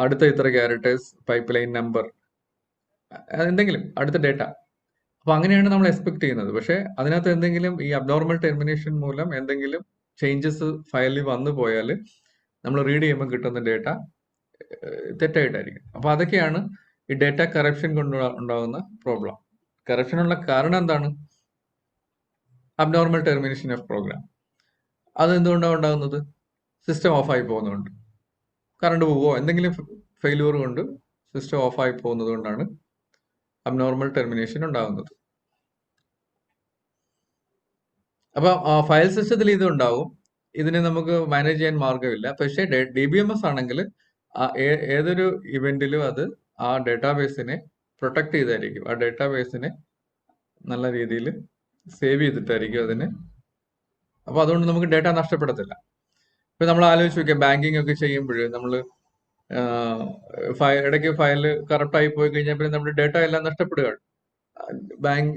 അടുത്ത ഇത്ര ക്യാരക്ടേഴ്സ് പൈപ്പ് ലൈൻ നമ്പർ, എന്തെങ്കിലും അടുത്ത ഡേറ്റ. അപ്പൊ അങ്ങനെയാണ് നമ്മൾ എക്സ്പെക്ട് ചെയ്യുന്നത്. പക്ഷെ അതിനകത്ത് എന്തെങ്കിലും ഈ അബ്നോർമൽ ടെർമിനേഷൻ മൂലം എന്തെങ്കിലും ചേഞ്ചസ് ഫയലിൽ വന്നു പോയാൽ നമ്മൾ റീഡ് ചെയ്യുമ്പോൾ കിട്ടുന്ന ഡേറ്റ തെറ്റായിട്ടായിരിക്കും. അപ്പൊ അതൊക്കെയാണ് ഈ ഡേറ്റ കറപ്ഷൻ കൊണ്ട് ഉണ്ടാകുന്ന പ്രോബ്ലം. കറപ്ഷനുള്ള കാരണം എന്താണ്? Abnormal termination of program. അത് എന്തുകൊണ്ടാണ് ഉണ്ടാകുന്നത്? സിസ്റ്റം ഓഫായി പോകുന്നതുകൊണ്ട്, കറണ്ട് പോവോ എന്തെങ്കിലും ഫെയിലിയർ കൊണ്ട് സിസ്റ്റം ഓഫായി പോകുന്നത് കൊണ്ടാണ് അബ്നോർമൽ ടെർമിനേഷൻ ഉണ്ടാകുന്നത്. അപ്പൊ ഫയൽ സിസ്റ്റത്തിൽ ഇത് ഉണ്ടാവും. ഇതിനെ നമുക്ക് മാനേജ് ചെയ്യാൻ മാർഗമില്ല. പക്ഷേ DBMS ആണെങ്കിൽ ഏതൊരു ഇവന്റിലും അത് ആ ഡേറ്റാബേസിനെ പ്രൊട്ടക്ട് ചെയ്തായിരിക്കും. ആ ഡേറ്റാബേസിനെ നല്ല രീതിയിൽ സേവ് ചെയ്തിട്ടായിരിക്കും അതിന്. അപ്പൊ അതുകൊണ്ട് നമുക്ക് ഡേറ്റ നഷ്ടപ്പെടത്തില്ല. ഇപ്പൊ നമ്മൾ ആലോചിച്ച് നോക്കിയാൽ ബാങ്കിങ് ഒക്കെ ചെയ്യുമ്പോൾ നമ്മൾ ഇടയ്ക്ക് ഫയൽ കറപ്റ്റ് ആയി പോയി കഴിഞ്ഞാൽ പിന്നെ നമ്മുടെ ഡേറ്റ എല്ലാം നഷ്ടപ്പെടുകയാണ്.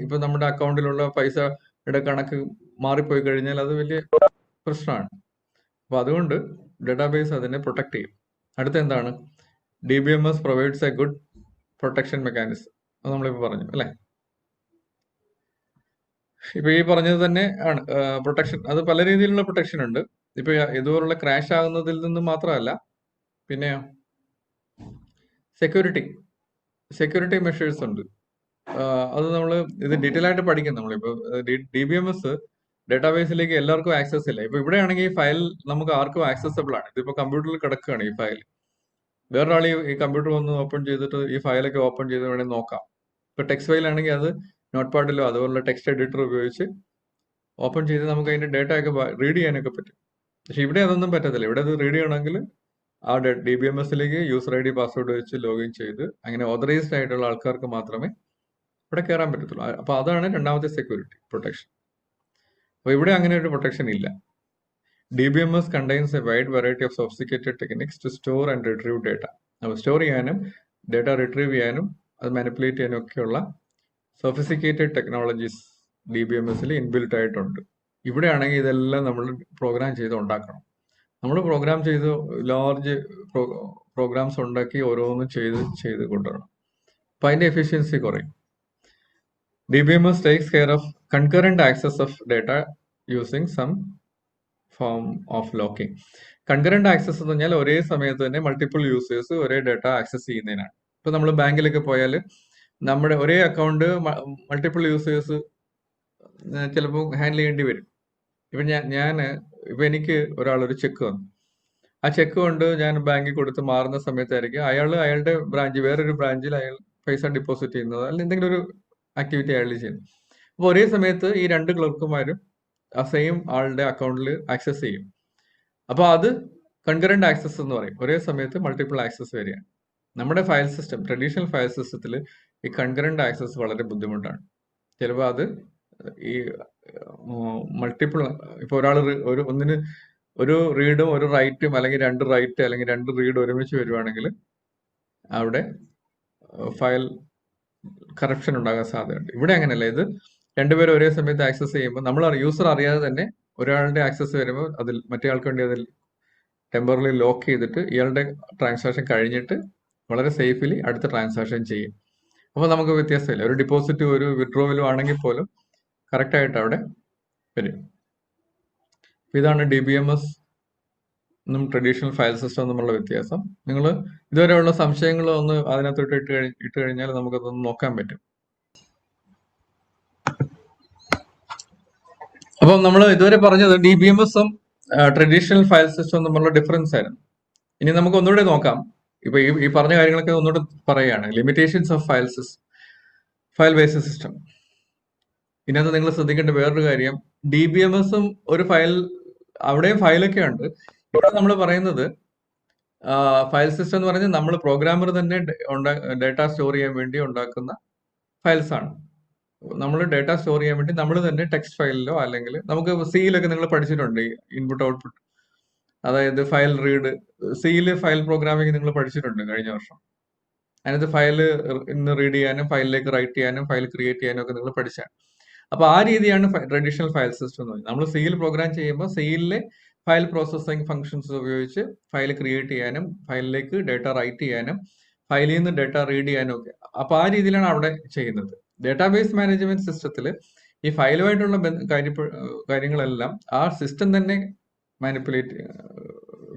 ഇപ്പൊ നമ്മുടെ അക്കൗണ്ടിലുള്ള പൈസയുടെ കണക്ക് മാറിപ്പോയി കഴിഞ്ഞാൽ അത് വലിയ പ്രശ്നമാണ്. അപ്പൊ അതുകൊണ്ട് ഡേറ്റാബേസ് അതിനെ പ്രൊട്ടക്ട് ചെയ്യും. അടുത്ത എന്താണ്? DBMS provides A good protection mechanism. അത് നമ്മളിപ്പോ പറഞ്ഞു അല്ലെ? ഇപ്പൊ ഈ പറഞ്ഞത് തന്നെ ആണ് പ്രൊട്ടക്ഷൻ. അത് പല രീതിയിലുള്ള പ്രൊട്ടക്ഷൻ ഉണ്ട്. ഇപ്പൊ ഇതുപോലുള്ള ക്രാഷ് ആകുന്നതിൽ നിന്ന് മാത്രമല്ല, പിന്നെ സെക്യൂരിറ്റി മെഷേഴ്സ് ഉണ്ട്. അത് നമ്മൾ ഇത് ഡീറ്റെയിൽ ആയിട്ട് പഠിക്കും. നമ്മളിപ്പോ DBMS ഡേറ്റാബേസിലേക്ക് എല്ലാവർക്കും ആക്സസ് ഇല്ല. ഇപ്പൊ ഇവിടെയാണെങ്കിൽ ഈ ഫയൽ നമുക്ക് ആർക്കും ആക്സസബിൾ ആണ്. ഇതിപ്പോ കമ്പ്യൂട്ടറിൽ കിടക്കുകയാണ് ഈ ഫയൽ. വേറൊരാൾ ഈ കമ്പ്യൂട്ടർ വന്ന് ഓപ്പൺ ചെയ്തിട്ട് ഈ ഫയലൊക്കെ ഓപ്പൺ ചെയ്ത് വേണമെങ്കിൽ നോക്കാം. ഇപ്പൊ ടെക്സ്റ്റ് ഫയൽ ആണെങ്കിൽ അത് നോട്ട് പാഡിലോ അതുപോലുള്ള ടെക്സ്റ്റ് എഡിറ്റർ ഉപയോഗിച്ച് ഓപ്പൺ ചെയ്ത് നമുക്ക് അതിന്റെ ഡേറ്റ ഒക്കെ റീഡ് ചെയ്യാനൊക്കെ പറ്റും. പക്ഷെ ഇവിടെ അതൊന്നും പറ്റത്തില്ല. ഇവിടെ അത് റീഡ് ചെയ്യണമെങ്കിൽ ആ DBMSലേക്ക് യൂസർ ID പാസ്വേഡ് വെച്ച് ലോഗിൻ ചെയ്ത് അങ്ങനെ ഓതറൈസ്ഡ് ആയിട്ടുള്ള ആൾക്കാർക്ക് മാത്രമേ ഇവിടെ കയറാൻ പറ്റത്തുള്ളൂ. അപ്പൊ അതാണ് രണ്ടാമത്തെ സെക്യൂരിറ്റി പ്രൊട്ടക്ഷൻ. അപ്പൊ ഇവിടെ അങ്ങനെ ഒരു പ്രൊട്ടക്ഷൻ ഇല്ല. DBMS contains a wide variety of sophisticated techniques to store and retrieve data. അപ്പോൾ സ്റ്റോർ ചെയ്യാനും ഡേറ്റ റിട്രീവ് ചെയ്യാനും അത് മാനിപ്പുലേറ്റ് ചെയ്യാനും ഒക്കെയുള്ള സോഫിസ്റ്റിക്കേറ്റഡ് ടെക്നോളജീസ് DBMSൽ ഇൻബിൽറ്റ് ആയിട്ടുണ്ട്. ഇവിടെയാണെങ്കിൽ ഇതെല്ലാം നമ്മൾ പ്രോഗ്രാം ചെയ്ത് ഉണ്ടാക്കണം. നമ്മൾ പ്രോഗ്രാം ചെയ്ത് ലാർജ് പ്രോഗ്രാംസ് ഉണ്ടാക്കി ഓരോന്നും ചെയ്ത് കൊണ്ടുവരണം. അപ്പൊ അതിന്റെ എഫിഷ്യൻസി കുറയും. DBMS takes care of concurrent access of data using some form of locking. Concurrent access എന്ന് പറഞ്ഞാൽ ഒരേ സമയത്ത് തന്നെ മൾട്ടിപ്പിൾ യൂസേഴ്സ് ഒരേ ഡേറ്റ ആക്സസ് ചെയ്യുന്നതിനാണ്. ഇപ്പൊ നമ്മൾ ബാങ്കിലൊക്കെ പോയാൽ നമ്മുടെ ഒരേ അക്കൗണ്ട് മൾട്ടിപ്പിൾ യൂസേഴ്സ് ചിലപ്പോൾ ഹാൻഡിൽ ചെയ്യേണ്ടി വരും. ഇപ്പൊ എനിക്ക് ഒരാളൊരു ചെക്ക് വന്നു. ആ ചെക്ക് കൊണ്ട് ഞാൻ ബാങ്കിൽ കൊടുത്ത് മാറുന്ന സമയത്തായിരിക്കും അയാളുടെ ബ്രാഞ്ച് വേറൊരു ബ്രാഞ്ചിൽ അയാൾ പൈസ ഡെപ്പോസിറ്റ് ചെയ്യുന്നത്, അല്ലെങ്കിൽ എന്തെങ്കിലും ഒരു ആക്ടിവിറ്റി അയാൾ ചെയ്യുന്നു. അപ്പൊ ഒരേ സമയത്ത് ഈ രണ്ട് ക്ലർക്കുമാരും ആ സെയിം ആളുടെ അക്കൗണ്ടിൽ ആക്സസ് ചെയ്യും. അപ്പൊ അത് കൺകറന്റ് ആക്സസ് എന്ന് പറയും. ഒരേ സമയത്ത് മൾട്ടിപ്പിൾ ആക്സസ് വരികയാണ്. നമ്മുടെ ഫയൽ സിസ്റ്റം, ട്രഡീഷണൽ ഫയൽ സിസ്റ്റത്തിൽ ഈ കൺകറന്റ് ആക്സസ് വളരെ ബുദ്ധിമുട്ടാണ്. ചിലപ്പോൾ അത് ഈ മൾട്ടിപ്പിൾ, ഇപ്പൊ ഒരാൾ ഒരു റീഡും ഒരു റൈറ്റും അല്ലെങ്കിൽ 2 റൈറ്റ് അല്ലെങ്കിൽ 2 റീഡ് ഒരുമിച്ച് വരുവാണെങ്കിൽ അവിടെ ഫയൽ കറപ്ഷൻ ഉണ്ടാകാൻ സാധ്യതയുണ്ട്. ഇവിടെ അങ്ങനെയല്ല. ഇത് രണ്ടുപേരും ഒരേ സമയത്ത് ആക്സസ് ചെയ്യുമ്പോൾ നമ്മൾ യൂസർ അറിയാതെ തന്നെ ഒരാളുടെ ആക്സസ് വരുമ്പോൾ അതിൽ മറ്റേ ആൾക്ക് വേണ്ടി അതിൽ ടെമ്പററി ലോക്ക് ചെയ്തിട്ട് ഇയാളുടെ ട്രാൻസാക്ഷൻ കഴിഞ്ഞിട്ട് വളരെ സേഫ്ലി അടുത്ത ട്രാൻസാക്ഷൻ ചെയ്യും. അപ്പോൾ നമുക്ക് വ്യത്യാസമില്ല. ഒരു ഡിപ്പോസിറ്റ് ഒരു വിഡ്രോവലും ആണെങ്കിൽ പോലും കറക്റ്റായിട്ട് അവിടെ വരും. ഇതാണ് DBMS ട്രഡീഷണൽ ഫയൽ സിസ്റ്റം തമ്മിലുള്ള വ്യത്യാസം. നിങ്ങൾ ഇതുവരെയുള്ള സംശയങ്ങൾ ഒന്ന് അതിനകത്തോട്ട് ഇട്ട് കഴിഞ്ഞാൽ നമുക്കതൊന്ന് നോക്കാൻ പറ്റും. അപ്പം നമ്മൾ ഇതുവരെ പറഞ്ഞത് DBMSഉം ട്രഡീഷണൽ ഫയൽ സിസ്റ്റം തമ്മിലുള്ള ഡിഫറൻസ് ആയിരുന്നു. ഇനി നമുക്ക് ഒന്നുകൂടെ നോക്കാം. ഇപ്പൊ ഈ പറഞ്ഞ കാര്യങ്ങളൊക്കെ ഒന്നുകൂടെ പറയുകയാണ്. Limitations of file based system. ഇതിനകത്ത് നിങ്ങൾ ശ്രദ്ധിക്കേണ്ട വേറൊരു കാര്യം, DBMSഉം ഒരു ഫയൽ, അവിടെയും ഫയലൊക്കെ ഉണ്ട്. ഇവിടെ നമ്മൾ പറയുന്നത് ഫയൽ സിസ്റ്റം എന്ന് പറഞ്ഞാൽ നമ്മൾ പ്രോഗ്രാമർ തന്നെ ഡേറ്റ സ്റ്റോർ ചെയ്യാൻ വേണ്ടി ഉണ്ടാക്കുന്ന ഫയൽസ് ആണ്. നമ്മൾ ഡേറ്റ സ്റ്റോർ ചെയ്യാൻ വേണ്ടി നമ്മൾ തന്നെ ടെക്സ്റ്റ് ഫയലിലോ അല്ലെങ്കിൽ നമുക്ക് സിയിലൊക്കെ നിങ്ങൾ പഠിച്ചിട്ടുണ്ട് ഇൻപുട്ട് ഔട്ട്പുട്ട്, അതായത് ഫയൽ റീഡ്. സിയിൽ ഫയൽ പ്രോഗ്രാമിംഗ് നിങ്ങൾ പഠിച്ചിട്ടുണ്ട് കഴിഞ്ഞ വർഷം. അതിനകത്ത് ഫയൽ ഇന്ന് റീഡ് ചെയ്യാനും ഫയലിലേക്ക് റൈറ്റ് ചെയ്യാനും ഫയൽ ക്രിയേറ്റ് ചെയ്യാനും ഒക്കെ നിങ്ങൾ പഠിച്ചാണ്. അപ്പൊ ആ രീതിയാണ് ട്രഡീഷണൽ ഫയൽ സിസ്റ്റം എന്ന് പറയുന്നത്. നമ്മൾ സിയിൽ പ്രോഗ്രാം ചെയ്യുമ്പോൾ സിയിലെ ഫയൽ പ്രോസസ്സിംഗ് ഫംഗ്ഷൻസ് ഉപയോഗിച്ച് ഫയൽ ക്രിയേറ്റ് ചെയ്യാനും ഫയലിലേക്ക് ഡേറ്റ റൈറ്റ് ചെയ്യാനും ഫയലിൽ നിന്ന് ഡേറ്റ റീഡ് ചെയ്യാനും ഒക്കെ. അപ്പൊ ആ രീതിയിലാണ് അവിടെ ചെയ്യുന്നത്. ഡേറ്റാബേസ് മാനേജ്മെന്റ് സിസ്റ്റത്തിൽ ഈ ഫയലുമായിട്ടുള്ള കാര്യങ്ങളെല്ലാം ആ സിസ്റ്റം തന്നെ മാനിപ്പുലേറ്റ്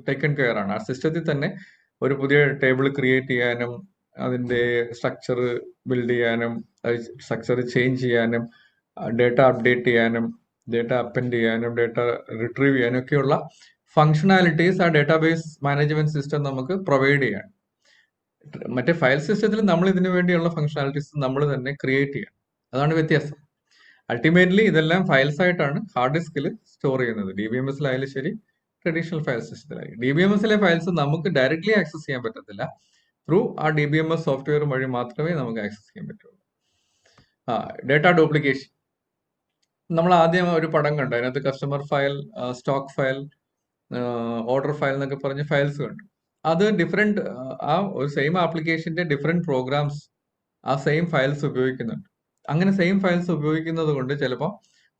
ടേക്കൺ കെയർ ആണ്. ആ സിസ്റ്റത്തിൽ തന്നെ ഒരു പുതിയ ടേബിൾ ക്രിയേറ്റ് ചെയ്യാനും അതിന്റെ സ്ട്രക്ചർ ബിൽഡ് ചെയ്യാനും സ്ട്രക്ചർ ചേഞ്ച് ചെയ്യാനും ഡേറ്റ അപ്ഡേറ്റ് ചെയ്യാനും ഡേറ്റ അപ്പൻഡ് ചെയ്യാനും ഡേറ്റ റിട്രീവ് ചെയ്യാനും ഒക്കെയുള്ള ഫങ്ഷണാലിറ്റീസ് ആ ഡേറ്റാബേസ് മാനേജ്മെന്റ് സിസ്റ്റം നമുക്ക് പ്രൊവൈഡ് ചെയ്യാണ്. മറ്റേ ഫയൽ സിസ്റ്റത്തിൽ നമ്മൾ ഇതിനു വേണ്ടിയുള്ള ഫങ്ഷണാലിറ്റീസ് നമ്മൾ തന്നെ ക്രിയേറ്റ് ചെയ്യണം. അതാണ് വ്യത്യാസം. അൾട്ടിമേറ്റ്ലി ഇതെല്ലാം ഫയൽസ് ആയിട്ടാണ് ഹാർഡ് ഡിസ്കിൽ സ്റ്റോർ ചെയ്യുന്നത്. DBMSലായാലും ശരി, ട്രഡീഷണൽ ഫയൽ സിസ്റ്റത്തിലായി. DBMSലെ ഫയൽസ് നമുക്ക് ഡയറക്ട്ലി ആക്സസ് ചെയ്യാൻ പറ്റത്തില്ല. ത്രൂ ആ DBMS സോഫ്റ്റ്വെയർ വഴി മാത്രമേ നമുക്ക് ആക്സസ് ചെയ്യാൻ പറ്റുള്ളൂ. Data duplication. നമ്മൾ ആദ്യം ഒരു പടം കണ്ടു. അതിനകത്ത് customer file, stock file, order file എന്നൊക്കെ പറഞ്ഞ് ഫയൽസ് കണ്ടു. അത് ഡിഫറെന്റ്, ആ ഒരു സെയിം ആപ്ലിക്കേഷന്റെ ഡിഫറെന്റ് പ്രോഗ്രാംസ് ആ സെയിം ഫയൽസ് ഉപയോഗിക്കുന്നുണ്ട്. അങ്ങനെ സെയിം ഫയൽസ് ഉപയോഗിക്കുന്നത് കൊണ്ട് ചിലപ്പോൾ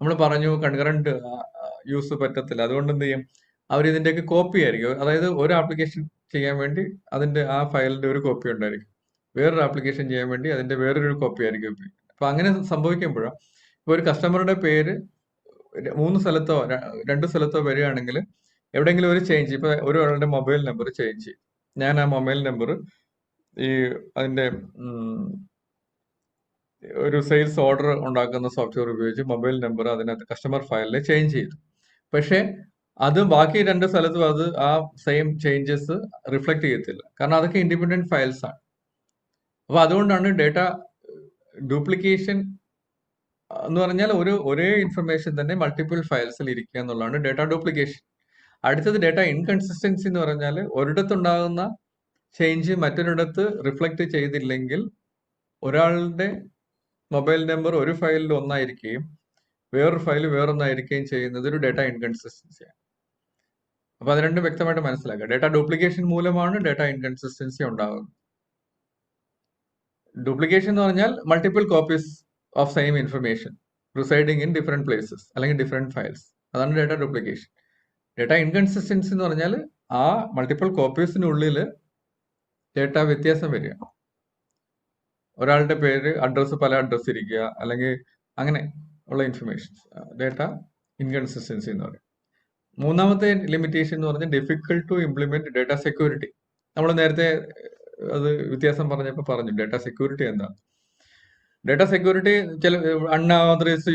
നമ്മൾ പറഞ്ഞു കൺകറന്റ് യൂസ് പറ്റത്തില്ല. അതുകൊണ്ട് എന്ത് ചെയ്യും, അവർ ഇതിന്റെയൊക്കെ കോപ്പി ആയിരിക്കും. അതായത് ഒരു ആപ്ലിക്കേഷൻ ചെയ്യാൻ വേണ്ടി അതിന്റെ ആ ഫയലിന്റെ ഒരു കോപ്പി ഉണ്ടായിരിക്കും, വേറൊരു ആപ്ലിക്കേഷൻ ചെയ്യാൻ വേണ്ടി അതിന്റെ വേറൊരു കോപ്പി ആയിരിക്കും ഉപയോഗിക്കുന്നത്. അപ്പൊ അങ്ങനെ സംഭവിക്കുമ്പോഴാണ് ഇപ്പൊ ഒരു കസ്റ്റമറുടെ പേര് 3 സ്ഥലത്തോ 2 സ്ഥലത്തോ വരികയാണെങ്കിൽ എവിടെയെങ്കിലും ഒരു ചേഞ്ച്, ഇപ്പൊ ഒരാളുടെ മൊബൈൽ നമ്പർ ചേഞ്ച് ചെയ്യും. ഞാൻ ആ മൊബൈൽ നമ്പർ ഈ അതിന്റെ ഒരു സെയിൽസ് ഓർഡർ ഉണ്ടാക്കുന്ന സോഫ്റ്റ്വെയർ ഉപയോഗിച്ച് മൊബൈൽ നമ്പർ അതിനകത്ത് കസ്റ്റമർ ഫയലിൽ ചേഞ്ച് ചെയ്തു. പക്ഷെ അത് ബാക്കി 2 സ്ഥലത്തും അത് ആ സെയിം ചേഞ്ചസ് റിഫ്ലക്ട് ചെയ്യത്തില്ല. കാരണം അതൊക്കെ ഇൻഡിപെൻഡന്റ് ഫയൽസ് ആണ്. അപ്പൊ അതുകൊണ്ടാണ് ഡേറ്റ ഡ്യൂപ്ലിക്കേഷൻ എന്ന് പറഞ്ഞാൽ ഒരേ ഇൻഫർമേഷൻ തന്നെ മൾട്ടിപ്പിൾ ഫയൽസിൽ ഇരിക്കുക എന്നുള്ളതാണ് ഡേറ്റ ഡ്യൂപ്ലിക്കേഷൻ. അടുത്തത് ഡേറ്റ ഇൻകൺസിസ്റ്റൻസി എന്ന് പറഞ്ഞാൽ ഒരിടത്തുണ്ടാകുന്ന ചേഞ്ച് മറ്റൊരിടത്ത് റിഫ്ലക്ട് ചെയ്തില്ലെങ്കിൽ ഒരാളുടെ മൊബൈൽ നമ്പർ ഒരു ഫയലിൽ ഒന്നായിരിക്കുകയും വേറൊരു ഫയൽ വേറൊന്നായിരിക്കുകയും ചെയ്യുന്നത് ഒരു ഡേറ്റ ഇൻകൺസിസ്റ്റൻസിയാണ്. അപ്പൊ അത് രണ്ടും വ്യക്തമായിട്ട് മനസ്സിലാക്കുക. ഡേറ്റ ഡ്യൂപ്ലിക്കേഷൻ മൂലമാണ് ഡേറ്റ ഇൻകൺസിസ്റ്റൻസി ഉണ്ടാകുന്നത്. ഡ്യൂപ്ലിക്കേഷൻ എന്ന് പറഞ്ഞാൽ multiple copies of same information residing in different places അല്ലെങ്കിൽ ഡിഫറെന്റ് ഫയൽസ്. അതാണ് ഡേറ്റ ഡ്യൂപ്ലിക്കേഷൻ. ഡേറ്റ ഇൻകൺസിസ്റ്റൻസി എന്ന് പറഞ്ഞാൽ ആ മൾട്ടിപ്പിൾ കോപ്പീസിനുള്ളിൽ ഡേറ്റ വ്യത്യാസം വരിക. ഒരാളുടെ പേര് അഡ്രസ്സ് പല അഡ്രസ്സ് ഇരിക്കുക അല്ലെങ്കിൽ അങ്ങനെ ഉള്ള ഇൻഫർമേഷൻസ് ഡേറ്റ ഇൻകൺസിസ്റ്റൻസി എന്ന് പറയും. മൂന്നാമത്തെ ലിമിറ്റേഷൻ എന്ന് പറഞ്ഞാൽ difficult to implement data security. നമ്മൾ നേരത്തെ അത് വ്യത്യാസം പറഞ്ഞപ്പോൾ പറഞ്ഞു ഡേറ്റ സെക്യൂരിറ്റി എന്താണ്. ഡേറ്റ സെക്യൂരിറ്റി ചില അൺഓതറൈസ്ഡ്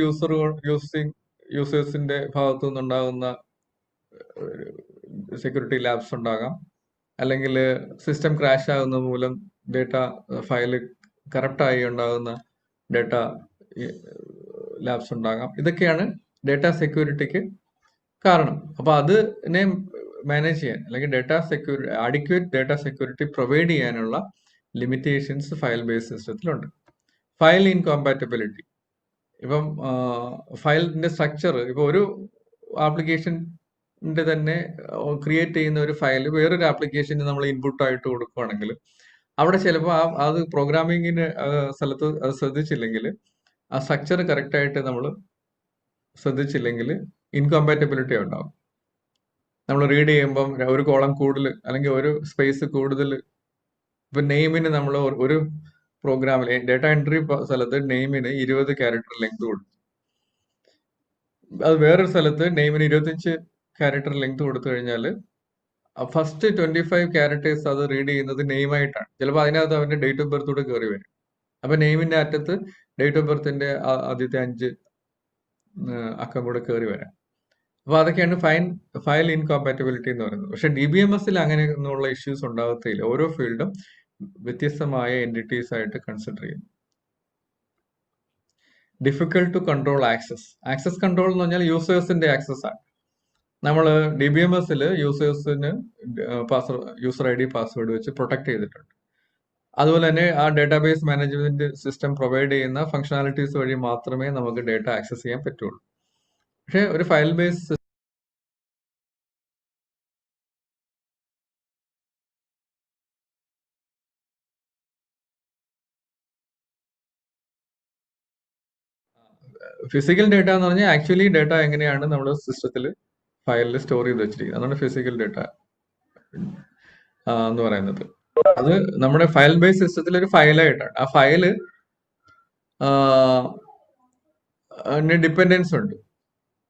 യൂസേഴ്സിന്റെ ഭാഗത്തു നിന്നുണ്ടാകുന്ന സെക്യൂരിറ്റി ലാബ്സ് ഉണ്ടാകാം, അല്ലെങ്കിൽ സിസ്റ്റം ക്രാഷ് ആകുന്ന മൂലം ഡേറ്റ ഫയല് കറപ്റ്റായി ഉണ്ടാകുന്ന ഡേറ്റ ലാബ്സ് ഉണ്ടാകാം. ഇതൊക്കെയാണ് ഡേറ്റ സെക്യൂരിറ്റിക്ക് കാരണം. അപ്പൊ അതിനെ മാനേജ് ചെയ്യാൻ അല്ലെങ്കിൽ അഡിക്വേറ്റ് ഡേറ്റ സെക്യൂരിറ്റി പ്രൊവൈഡ് ചെയ്യാനുള്ള ലിമിറ്റേഷൻസ് ഫയൽ ബേസ്ഡ് സിസ്റ്റത്തിലുണ്ട്. File incompatibility. ഇപ്പം ഫയലിന്റെ സ്ട്രക്ചർ, ഇപ്പൊ ഒരു ആപ്ലിക്കേഷൻ തന്നെ ക്രിയേറ്റ് ചെയ്യുന്ന ഒരു ഫയൽ വേറൊരു ആപ്ലിക്കേഷന് നമ്മൾ ഇൻപുട്ട് ആയിട്ട് കൊടുക്കുകയാണെങ്കിൽ അവിടെ ചിലപ്പോൾ അത് പ്രോഗ്രാമിങ്ങിന് സ്ഥലത്ത് അത് ശ്രദ്ധിച്ചില്ലെങ്കിൽ ആ സ്ട്രക്ചർ കറക്റ്റ് ആയിട്ട് നമ്മൾ ശ്രദ്ധിച്ചില്ലെങ്കിൽ ഇൻകമ്പാറ്റബിലിറ്റി ഉണ്ടാവും. നമ്മൾ റീഡ് ചെയ്യുമ്പം ഒരു കോളം കൂടുതൽ അല്ലെങ്കിൽ ഒരു സ്പേസ് കൂടുതൽ, ഇപ്പൊ നെയിമിന് നമ്മൾ ഒരു പ്രോഗ്രാമിൽ ഡേറ്റ എൻട്രി സ്ഥലത്ത് നെയിമിന് 20 ക്യാരക്ടർ ലെങ്ത് കൊടുത്തു, അത് വേറൊരു സ്ഥലത്ത് നെയിമിന് 25 ക്യാരക്ടർ ലെങ്ത് കൊടുത്തു കഴിഞ്ഞാൽ ഫസ്റ്റ് 25 ക്യാരക്ടേഴ്സ് അത് റീഡ് ചെയ്യുന്നത് നെയിമായിട്ടാണ്. ചിലപ്പോൾ അതിനകത്ത് അവന്റെ ഡേറ്റ് ഓഫ് ബർത്ത് കൂടെ കയറി വരും. അപ്പൊ നെയിമിന്റെ അറ്റത്ത് ഡേറ്റ് ഓഫ് ബർത്തിന്റെ ആദ്യത്തെ 5 അക്കം കൂടെ കയറി വരാം. അപ്പൊ അതൊക്കെയാണ് ഫയൽ ഇൻകോമ്പാറ്റബിലിറ്റി എന്ന് പറയുന്നത്. പക്ഷെ DBMS അങ്ങനെയൊന്നുള്ള ഇഷ്യൂസ് ഉണ്ടാകത്തില്ല. ഓരോ ഫീൽഡും വ്യത്യസ്തമായ എൻറ്റിറ്റീസ് ആയിട്ട് കൺസിഡർ ചെയ്യും. Difficult to control access control എന്ന് പറഞ്ഞാൽ യൂസേഴ്സിന്റെ ആക്സസ് ആണ്. നമ്മൾ DBMS യൂസേഴ്സിന് യൂസർ ID പാസ്വേഡ് വെച്ച് പ്രൊട്ടക്ട് ചെയ്തിട്ടുണ്ട്. അതുപോലെ തന്നെ ആ ഡേറ്റാബേസ് മാനേജ്മെന്റ് സിസ്റ്റം പ്രൊവൈഡ് ചെയ്യുന്ന ഫംഗ്ഷനാലിറ്റീസ് വഴി മാത്രമേ നമുക്ക് ഡേറ്റ ആക്സസ് ചെയ്യാൻ പറ്റുള്ളൂ. പക്ഷെ ഒരു ഫയൽ ബേസ് ഫിസിക്കൽ ഡേറ്റ എന്ന് പറഞ്ഞാൽ ആക്ച്വലി ഡേറ്റ എങ്ങനെയാണ് നമ്മുടെ സിസ്റ്റത്തിൽ ഫയലിൽ സ്റ്റോർ ചെയ്ത് വെച്ചിരിക്കുന്നത്, അതാണ് ഫിസിക്കൽ ഡേറ്റ എന്ന് പറയുന്നത്. അത് നമ്മുടെ ഫയൽ ബേസ് സിസ്റ്റത്തിൽ ഒരു ഫയലായിട്ടാണ്. ആ ഫയല് ഡിപ്പെൻഡൻസ് ഉണ്ട്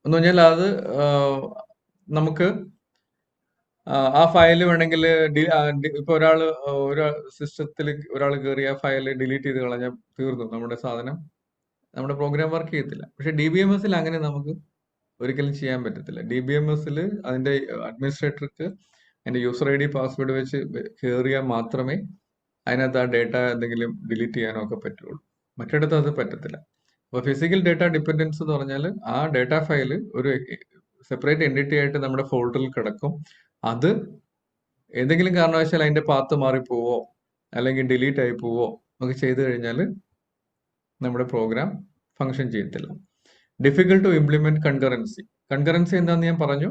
എന്ന് പറഞ്ഞാൽ അത് നമുക്ക് ആ ഫയൽ വേണമെങ്കിൽ ഇപ്പൊ ഒരു സിസ്റ്റത്തിൽ ഒരാൾ കയറി ആ ഫയൽ ഡിലീറ്റ് ചെയ്ത് കളഞ്ഞാൽ തീർന്നു, നമ്മുടെ സാധനം, നമ്മുടെ പ്രോഗ്രാം വർക്ക് ചെയ്യത്തില്ല. പക്ഷെ DBMS അങ്ങനെ നമുക്ക് ഒരിക്കലും ചെയ്യാൻ പറ്റത്തില്ല. DBMS അതിന്റെ അഡ്മിനിസ്ട്രേറ്റർക്ക് അതിന്റെ യൂസർ ID പാസ്വേഡ് വെച്ച് കയറിയാൽ മാത്രമേ അതിനകത്ത് ആ ഡേറ്റ എന്തെങ്കിലും ഡിലീറ്റ് ചെയ്യാനോ ഒക്കെ പറ്റുള്ളൂ. മറ്റിടത്ത് അത് പറ്റത്തില്ല. അപ്പോൾ ഫിസിക്കൽ ഡേറ്റ ഡിപ്പെൻഡൻസ് എന്ന് പറഞ്ഞാൽ ആ ഡേറ്റ ഫയൽ ഒരു സെപ്പറേറ്റ് എൻറ്റിറ്റി ആയിട്ട് നമ്മുടെ ഫോൾഡറിൽ കിടക്കും. അത് ഏതെങ്കിലും കാരണവശാൽ അതിന്റെ പാത്ത് മാറിപ്പോവോ അല്ലെങ്കിൽ ഡിലീറ്റ് ആയി പോവോ ഒക്കെ ചെയ്തു കഴിഞ്ഞാൽ നമ്മുടെ പ്രോഗ്രാം ഫങ്ഷൻ ചെയ്യത്തില്ല. ഡിഫിക്കൽട്ട് ടു ഇംപ്ലിമെന്റ് കൺകറൻസി എന്താണെന്ന് ഞാൻ പറഞ്ഞു.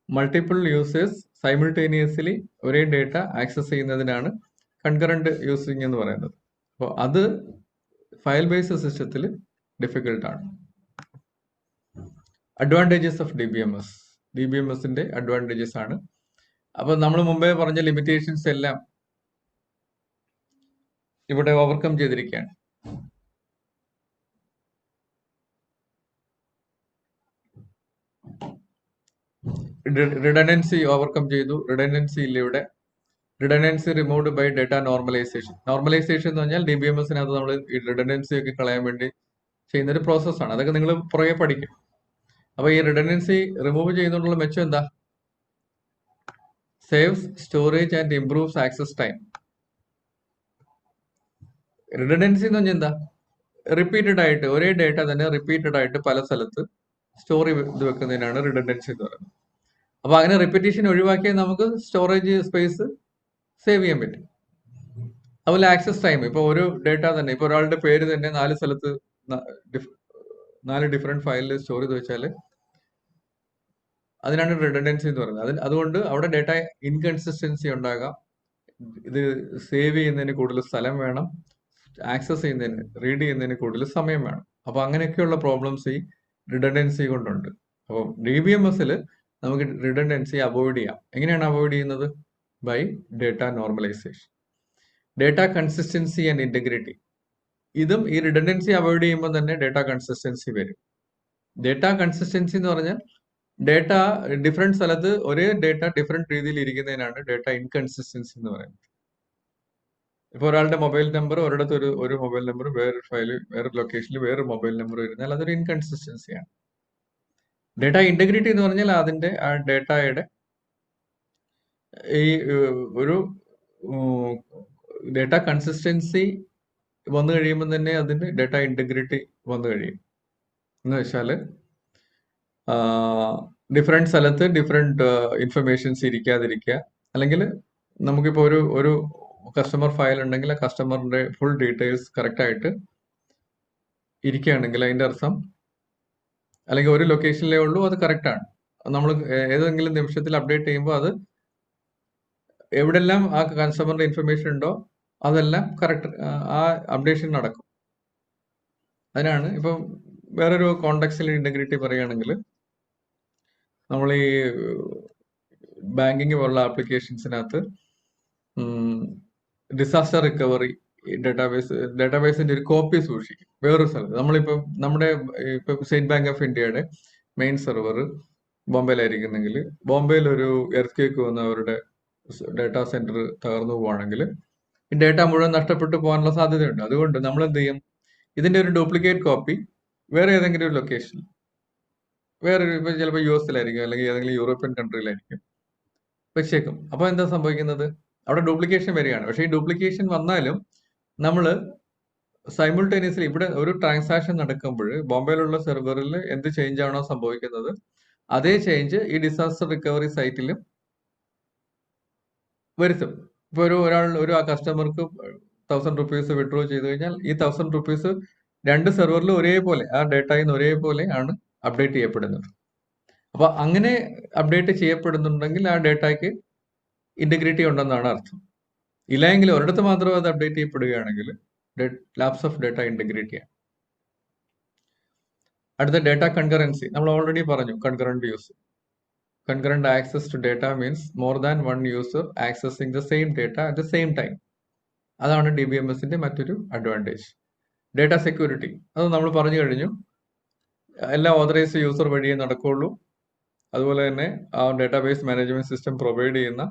മൾട്ടിപ്പിൾ യൂസേഴ്സ് സൈമിൾട്ടേനിയസ്ലി ഒരേ ഡേറ്റ ആക്സസ് ചെയ്യുന്നതിനാണ് കൺകറന്റ് യൂസിങ് എന്ന് പറയുന്നത്. അപ്പോൾ അത് ഫയൽ ബേസ്ഡ് സിസ്റ്റത്തിൽ ഡിഫിക്കൽട്ടാണ്. അഡ്വാൻറ്റേജസ് ഓഫ് DBMSന്റെ അഡ്വാൻറ്റേജസ് ആണ്. അപ്പൊ നമ്മൾ മുമ്പേ പറഞ്ഞ ലിമിറ്റേഷൻസ് എല്ലാം ഇവിടെ ഓവർകം ചെയ്തിരിക്കുകയാണ്. റിഡൻഡൻസി ഓവർകം ചെയ്തു. റിഡൻഡൻസി ഇല്ല ഇവിടെ. Redundancy removed by data normalisation. Normalisation എന്ന് പറഞ്ഞാൽ DBMSനകത്ത് നമ്മൾ ഈ റിഡൻഡൻസി ഒക്കെ കളയാൻ വേണ്ടി ചെയ്യുന്ന ഒരു പ്രോസസ്സാണ്. അതൊക്കെ നിങ്ങൾ പുറകെ പഠിക്കും. അപ്പൊ ഈ റിഡൻഡൻസി റിമൂവ് ചെയ്യുന്നതിനുള്ള മെച്ചം എന്താ? Saves storage and improves access time. Redundancy എന്ന് പറഞ്ഞാൽ എന്താ? റിപ്പീറ്റഡ് ആയിട്ട് ഒരേ ഡേറ്റ തന്നെ റിപ്പീറ്റഡ് ആയിട്ട് പല സ്ഥലത്ത് സ്റ്റോർ ചെയ്ത് വെക്കുന്നതിനാണ് റിഡൻഡൻസി എന്ന് പറയുന്നത്. അപ്പൊ അങ്ങനെ റിപ്പീറ്റേഷൻ ഒഴിവാക്കിയാൽ നമുക്ക് സ്റ്റോറേജ് സ്പേസ് സേവ് ചെയ്യാൻ പറ്റും. അതുപോലെ ആക്സസ് ടൈം. ഇപ്പൊ ഒരു ഡേറ്റ തന്നെ, ഇപ്പൊ ഒരാളുടെ പേര് തന്നെ 4 സ്ഥലത്ത് 4 ഡിഫറെന്റ് ഫയലിൽ സ്റ്റോർ ചെയ്ത് വെച്ചാൽ അതിനാണ് റിഡൻഡൻസി എന്ന് പറയുന്നത്. അതുകൊണ്ട് അവിടെ ഡേറ്റ ഇൻകൺസിസ്റ്റൻസി ഉണ്ടാകാം. ഇത് സേവ് ചെയ്യുന്നതിന് കൂടുതൽ സ്ഥലം വേണം, ആക്സസ് ചെയ്യുന്നതിന് റീഡ് ചെയ്യുന്നതിന് കൂടുതൽ സമയം വേണം. അപ്പൊ അങ്ങനെയൊക്കെയുള്ള പ്രോബ്ലംസ് ഈ റിഡൻഡൻസി കൊണ്ടുണ്ട്. അപ്പോൾ DBMS നമുക്ക് റിഡൻഡൻസി അവോയ്ഡ് ചെയ്യാം. എങ്ങനെയാണ് അവോയ്ഡ് ചെയ്യുന്നത്? By data normalisation. Data consistency and integrity. ഇതും ഈ റിഡൻഡൻസി അവോയ്ഡ് ചെയ്യുമ്പോൾ തന്നെ ഡേറ്റ കൺസിസ്റ്റൻസി വരും. ഡേറ്റ കൺസിസ്റ്റൻസി എന്ന് പറഞ്ഞാൽ ഡേറ്റ ഡിഫറെന്റ് സ്ഥലത്ത് ഒരേ ഡേറ്റ ഡിഫറെന്റ് രീതിയിൽ ഇരിക്കുന്നതിനാണ് ഡേറ്റ ഇൻകൺസിസ്റ്റൻസി എന്ന് പറയുന്നത്. ഇപ്പൊ ഒരാളുടെ മൊബൈൽ നമ്പർ ഒരിടത്ത് ഒരു മൊബൈൽ നമ്പർ, വേറൊരു ഫയൽ വേറൊരു ലൊക്കേഷനിൽ വേറൊരു മൊബൈൽ നമ്പർ വരുന്നാൽ അതൊരു ഇൻകൺസിസ്റ്റൻസിയാണ്. ഡേറ്റ ഇന്റഗ്രിറ്റി എന്ന് പറഞ്ഞാൽ അതിന്റെ ആ ഡേറ്റയുടെ ഈ ഒരു ഡേറ്റ കൺസിസ്റ്റൻസി വന്നു കഴിയുമ്പോൾ തന്നെ അതിന്റെ ഡേറ്റ ഇന്റഗ്രിറ്റി വന്നു കഴിയും. എന്ന് വെച്ചാൽ ഡിഫറെന്റ് സ്ഥലത്ത് ഡിഫറെന്റ് ഇൻഫർമേഷൻസ് ഇരിക്കാതിരിക്കുക. അല്ലെങ്കിൽ നമുക്കിപ്പോൾ ഒരു കസ്റ്റമർ ഫയൽ ഉണ്ടെങ്കിൽ ആ കസ്റ്റമറിന്റെ ഫുൾ ഡീറ്റെയിൽസ് കറക്റ്റ് ആയിട്ട് ഇരിക്കുകയാണെങ്കിൽ അതിന്റെ അർത്ഥം, അല്ലെങ്കിൽ ഒരു ലൊക്കേഷനിലേ ഉള്ളൂ അത് കറക്റ്റ് ആണ്, നമ്മൾ ഏതെങ്കിലും നിമിഷത്തിൽ അപ്ഡേറ്റ് ചെയ്യുമ്പോൾ അത് എവിടെല്ലാം ആ കസ്റ്റമറിന്റെ ഇൻഫർമേഷൻ ഉണ്ടോ അതെല്ലാം കറക്റ്റ് ആ അപ്ഡേഷൻ നടക്കും. അതിനാണ് ഇപ്പം വേറൊരു കോണ്ടെക്സ്റ്റിൽ ഇന്റഗ്രിറ്റി പറയുകയാണെങ്കിൽ നമ്മൾ ഈ ബാങ്കിങ് പോലുള്ള ആപ്ലിക്കേഷൻസിനകത്ത് ഡിസാസ്റ്റർ റിക്കവറി ഡേറ്റാബേസിന്റെ ഒരു കോപ്പി സൂക്ഷിക്കും വേറൊരു സ്ഥലത്ത്. നമ്മളിപ്പം നമ്മുടെ ഇപ്പം സ്റ്റേറ്റ് ബാങ്ക് ഓഫ് ഇന്ത്യയുടെ മെയിൻ സെർവർ ബോംബെയിലായിരിക്കുന്നെങ്കിൽ ബോംബെയിൽ ഒരു എർത്ത് കേക്ക് വന്ന് അവരുടെ ഡേറ്റാ സെന്റർ തകർന്നു പോവുകയാണെങ്കിൽ ഈ ഡേറ്റ മുഴുവൻ നഷ്ടപ്പെട്ടു പോകാനുള്ള സാധ്യതയുണ്ട്. അതുകൊണ്ട് നമ്മൾ എന്ത് ചെയ്യും, ഇതിന്റെ ഒരു ഡ്യൂപ്ലിക്കേറ്റ് കോപ്പി വേറെ ഏതെങ്കിലും ഒരു ലൊക്കേഷനിൽ, വേറൊരു ഇപ്പം ചിലപ്പോൾ US-ലായിരിക്കും അല്ലെങ്കിൽ ഏതെങ്കിലും യൂറോപ്യൻ കൺട്രിയിലായിരിക്കും വെച്ചേക്കും. അപ്പോൾ എന്താ സംഭവിക്കുന്നത്, അവിടെ ഡ്യൂപ്ലിക്കേഷൻ വരികയാണ്. പക്ഷേ ഈ ഡ്യൂപ്ലിക്കേഷൻ വന്നാലും നമ്മൾ സൈമിൾട്ടേനിയസ്ലി ഇവിടെ ഒരു ട്രാൻസാക്ഷൻ നടക്കുമ്പോൾ ബോംബെയിലുള്ള സെർവറിൽ എന്ത് ചേഞ്ച് ആണോ സംഭവിക്കുന്നത് അതേ ചേഞ്ച് ഈ ഡിസാസ്റ്റർ റിക്കവറി സൈറ്റിലും വരുത്തും. ഇപ്പോൾ ഒരു ആ കസ്റ്റമർക്ക് 1000 റുപ്പീസ് വിഡ്രോ ചെയ്ത് കഴിഞ്ഞാൽ ഈ 1000 റുപ്പീസ് രണ്ട് സെർവറിലും ഒരേപോലെ ആ ഡേറ്റയിൽ നിന്ന് ഒരേപോലെ ആണ് അപ്ഡേറ്റ് ചെയ്യപ്പെടുന്നത്. അപ്പൊ അങ്ങനെ അപ്ഡേറ്റ് ചെയ്യപ്പെടുന്നുണ്ടെങ്കിൽ ആ ഡേറ്റയ്ക്ക് ഇന്റഗ്രിറ്റി ഉണ്ടെന്നാണ് അർത്ഥം. ഇല്ലെങ്കിൽ ഒരിടത്ത് മാത്രം അത് അപ്ഡേറ്റ് ചെയ്യപ്പെടുകയാണെങ്കിൽ ലാപ്സ് ഓഫ് ഡേറ്റ ഇന്റഗ്രിറ്റിയാണ്. അടുത്ത ഡേറ്റ കൺകറൻസി. നമ്മൾ ഓൾറെഡി പറഞ്ഞു concurrent use. Concurrent access to data means more than one user accessing the same data at the same time. അതാണ് DBMSന്റെ മറ്റൊരു അഡ്വാൻറ്റേജ്. ഡേറ്റ സെക്യൂരിറ്റി അത് നമ്മൾ പറഞ്ഞു കഴിഞ്ഞു. എല്ലാ ഓതറൈസ്ഡ് യൂസർ വഴിയേ നടക്കുകയുള്ളൂ. അതുപോലെ തന്നെ ആ ഡേറ്റാബേസ് മാനേജ്മെന്റ് സിസ്റ്റം പ്രൊവൈഡ് ചെയ്യുന്ന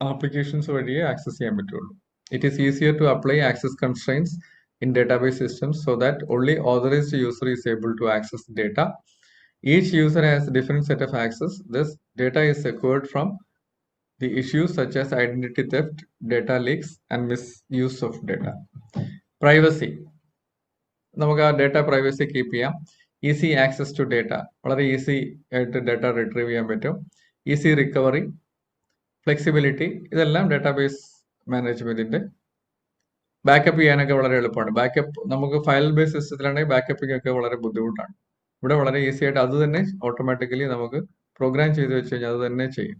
ആപ്ലിക്കേഷൻസ് വഴിയേ ആക്സസ് ചെയ്യാൻ പറ്റുള്ളൂ. It is easier to apply access constraints in database systems so that only authorized user is able to access data. Each user has a different set of access. This data is secured from the issues such as identity theft, data leaks, and misuse of data. Privacy. നമുക്ക് ആ data privacy keep ചെയ്യാം. Easy access to data, വളരെ easy ആയിട്ട് data retrieve ചെയ്യാൻ പറ്റും. Easy recovery, flexibility, ഇതെല്ലാം database മാനേജ്മെന്റിന്റെ backup ചെയ്യാനൊക്കെ വളരെ എളുപ്പമാണ്. ബാക്കപ്പ് നമുക്ക് ഫയൽ ബേസ് സിസ്റ്റത്തിലാണെങ്കിൽ ബാക്കപ്പിംഗ് ഒക്കെ വളരെ ബുദ്ധിമുട്ടാണ്. ഇവിടെ വളരെ ഈസി ആയിട്ട് അത് തന്നെ ഓട്ടോമാറ്റിക്കലി നമുക്ക് പ്രോഗ്രാം ചെയ്ത് വെച്ച് കഴിഞ്ഞാൽ അത് തന്നെ ചെയ്യും.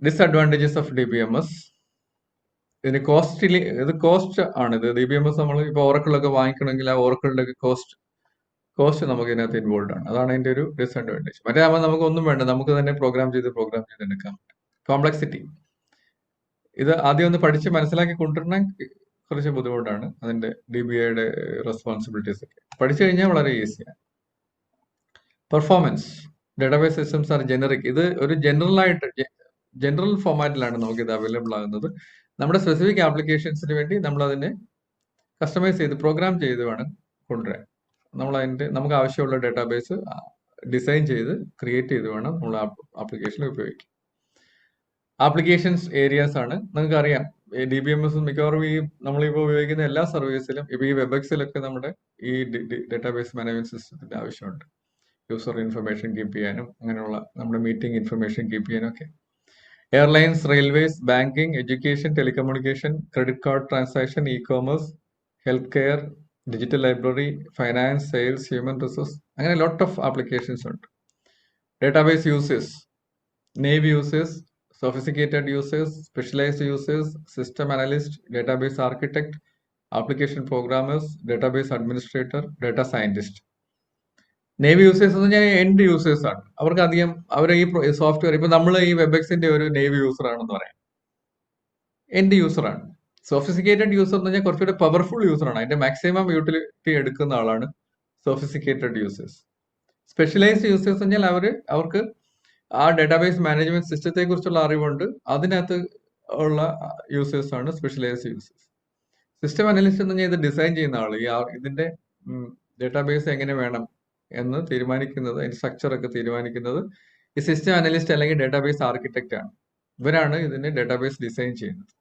Disadvantages of DBMS. ഇതിന് കോസ്റ്റ് ആണ്. ഇത് DBMS നമ്മൾ ഇപ്പോൾ ഓറക്കിളൊക്കെ വാങ്ങിക്കണമെങ്കിൽ ആ ഓറക്കിളിന്റെ കോസ്റ്റ് നമുക്ക് ഇതിനകത്ത് ഇൻവോൾവ് ആണ്. അതാണ് അതിന്റെ ഒരു ഡിസ്അഡ്വാൻറ്റേജ്. മറ്റേ ആകുമ്പോൾ നമുക്ക് ഒന്നും വേണ്ട, നമുക്ക് തന്നെ പ്രോഗ്രാം ചെയ്ത് എടുക്കാം. കോംപ്ലക്സിറ്റി. ഇത് ആദ്യം ഒന്ന് പഠിച്ച് മനസ്സിലാക്കി കൊണ്ടുവരണം കുറച്ച് ബുദ്ധിമുട്ടാണ്. അതിന്റെ DBAയുടെ റെസ്പോൺസിബിലിറ്റീസ് ഒക്കെ പഠിച്ചു കഴിഞ്ഞാൽ വളരെ ഈസിയാണ്. Performance. Database systems R generic. ഇത് ഒരു ജനറൽ ഫോമാറ്റിലാണ് നമുക്ക് ഇത് അവൈലബിൾ ആകുന്നത്. നമ്മുടെ സ്പെസിഫിക് ആപ്ലിക്കേഷൻസിന് വേണ്ടി നമ്മൾ അതിനെ കസ്റ്റമൈസ് ചെയ്ത് പ്രോഗ്രാം ചെയ്ത് വേണം കൊണ്ടുവരാൻ. നമുക്ക് ആവശ്യമുള്ള ഡേറ്റാബേസ് ഡിസൈൻ ചെയ്ത് ക്രിയേറ്റ് ചെയ്ത് വേണം നമ്മൾ ആപ്ലിക്കേഷനിൽ ഉപയോഗിക്കാം. ആപ്ലിക്കേഷൻസ് ഏരിയാസ് ആണ്. നിങ്ങൾക്ക് അറിയാം DBMS മിക്കവാറും ഈ നമ്മളിപ്പോൾ ഉപയോഗിക്കുന്ന എല്ലാ സർവീസിലും ഇപ്പൊ ഈ വെബെക്സിലൊക്കെ നമ്മുടെ ഈ ഡേറ്റാബേസ് മാനേജ്മെന്റ് സിസ്റ്റത്തിന്റെ ആവശ്യമുണ്ട്. യൂസർ ഇൻഫർമേഷൻ കീപ്പ് ചെയ്യാനും അങ്ങനെയുള്ള നമ്മുടെ മീറ്റിംഗ് ഇൻഫർമേഷൻ കീപ്പ് ചെയ്യാനും ഒക്കെ. Airlines, railways, banking, education, telecommunication, credit card transaction, e-commerce, health care, digital library, finance, sales, human resource, അങ്ങനെ ലോട്ട് ഓഫ് ആപ്ലിക്കേഷൻസ് ഉണ്ട്. ഡേറ്റാബേസ് യൂസേഴ്സ്, നേവ് users, sophisticated users, specialized users, system analyst, database architect, application programmers, database administrator, data scientist. Navy users എന്ന് പറഞ്ഞാൽ end users ആണ്. അവർക്ക് അധികം അവർ ഈ software ഇപ്പൊ നമ്മൾ ഈ വെബെക്സിന്റെ ഒരു നേവി യൂസർ ആണെന്ന് പറയാം, എൻഡ് യൂസർ ആണ്. സോഫിസ്റ്റിക്കേറ്റഡ് യൂസർ എന്ന് പറഞ്ഞാൽ കുറച്ചുകൂടെ പവർഫുൾ യൂസർ ആണ്. അതിന്റെ മാക്സിമം യൂട്ടിലിറ്റി എടുക്കുന്ന ആളാണ് സോഫിസ്റ്റിക്കേറ്റഡ് യൂസേഴ്സ്. സ്പെഷ്യലൈസ്ഡ് യൂസേഴ്സ് പറഞ്ഞാൽ അവർക്ക് ആ ഡേറ്റാബേസ് മാനേജ്മെന്റ് സിസ്റ്റത്തെ കുറിച്ചുള്ള അറിവുണ്ട്. അതിനകത്ത് ഉള്ള യൂസേഴ്സ് ആണ് സ്പെഷ്യലൈസ്ഡ് യൂസേഴ്സ്. സിസ്റ്റം അനലിസ്റ്റ് എന്ന് പറഞ്ഞാൽ ഇത് ഡിസൈൻ ചെയ്യുന്ന ആള്, ഇതിന്റെ ഡേറ്റാബേസ് എങ്ങനെ വേണം എന്ന് തീരുമാനിക്കുന്നത്, അതിന്റെ സ്ട്രക്ചർ ഒക്കെ തീരുമാനിക്കുന്നത് ഈ സിസ്റ്റം അനലിസ്റ്റ് അല്ലെങ്കിൽ ഡേറ്റാബേസ് ആർക്കിടെക്റ്റ് ആണ്. ഇവരാണ് ഇതിന്റെ ഡേറ്റാബേസ് ഡിസൈൻ ചെയ്യുന്നത്.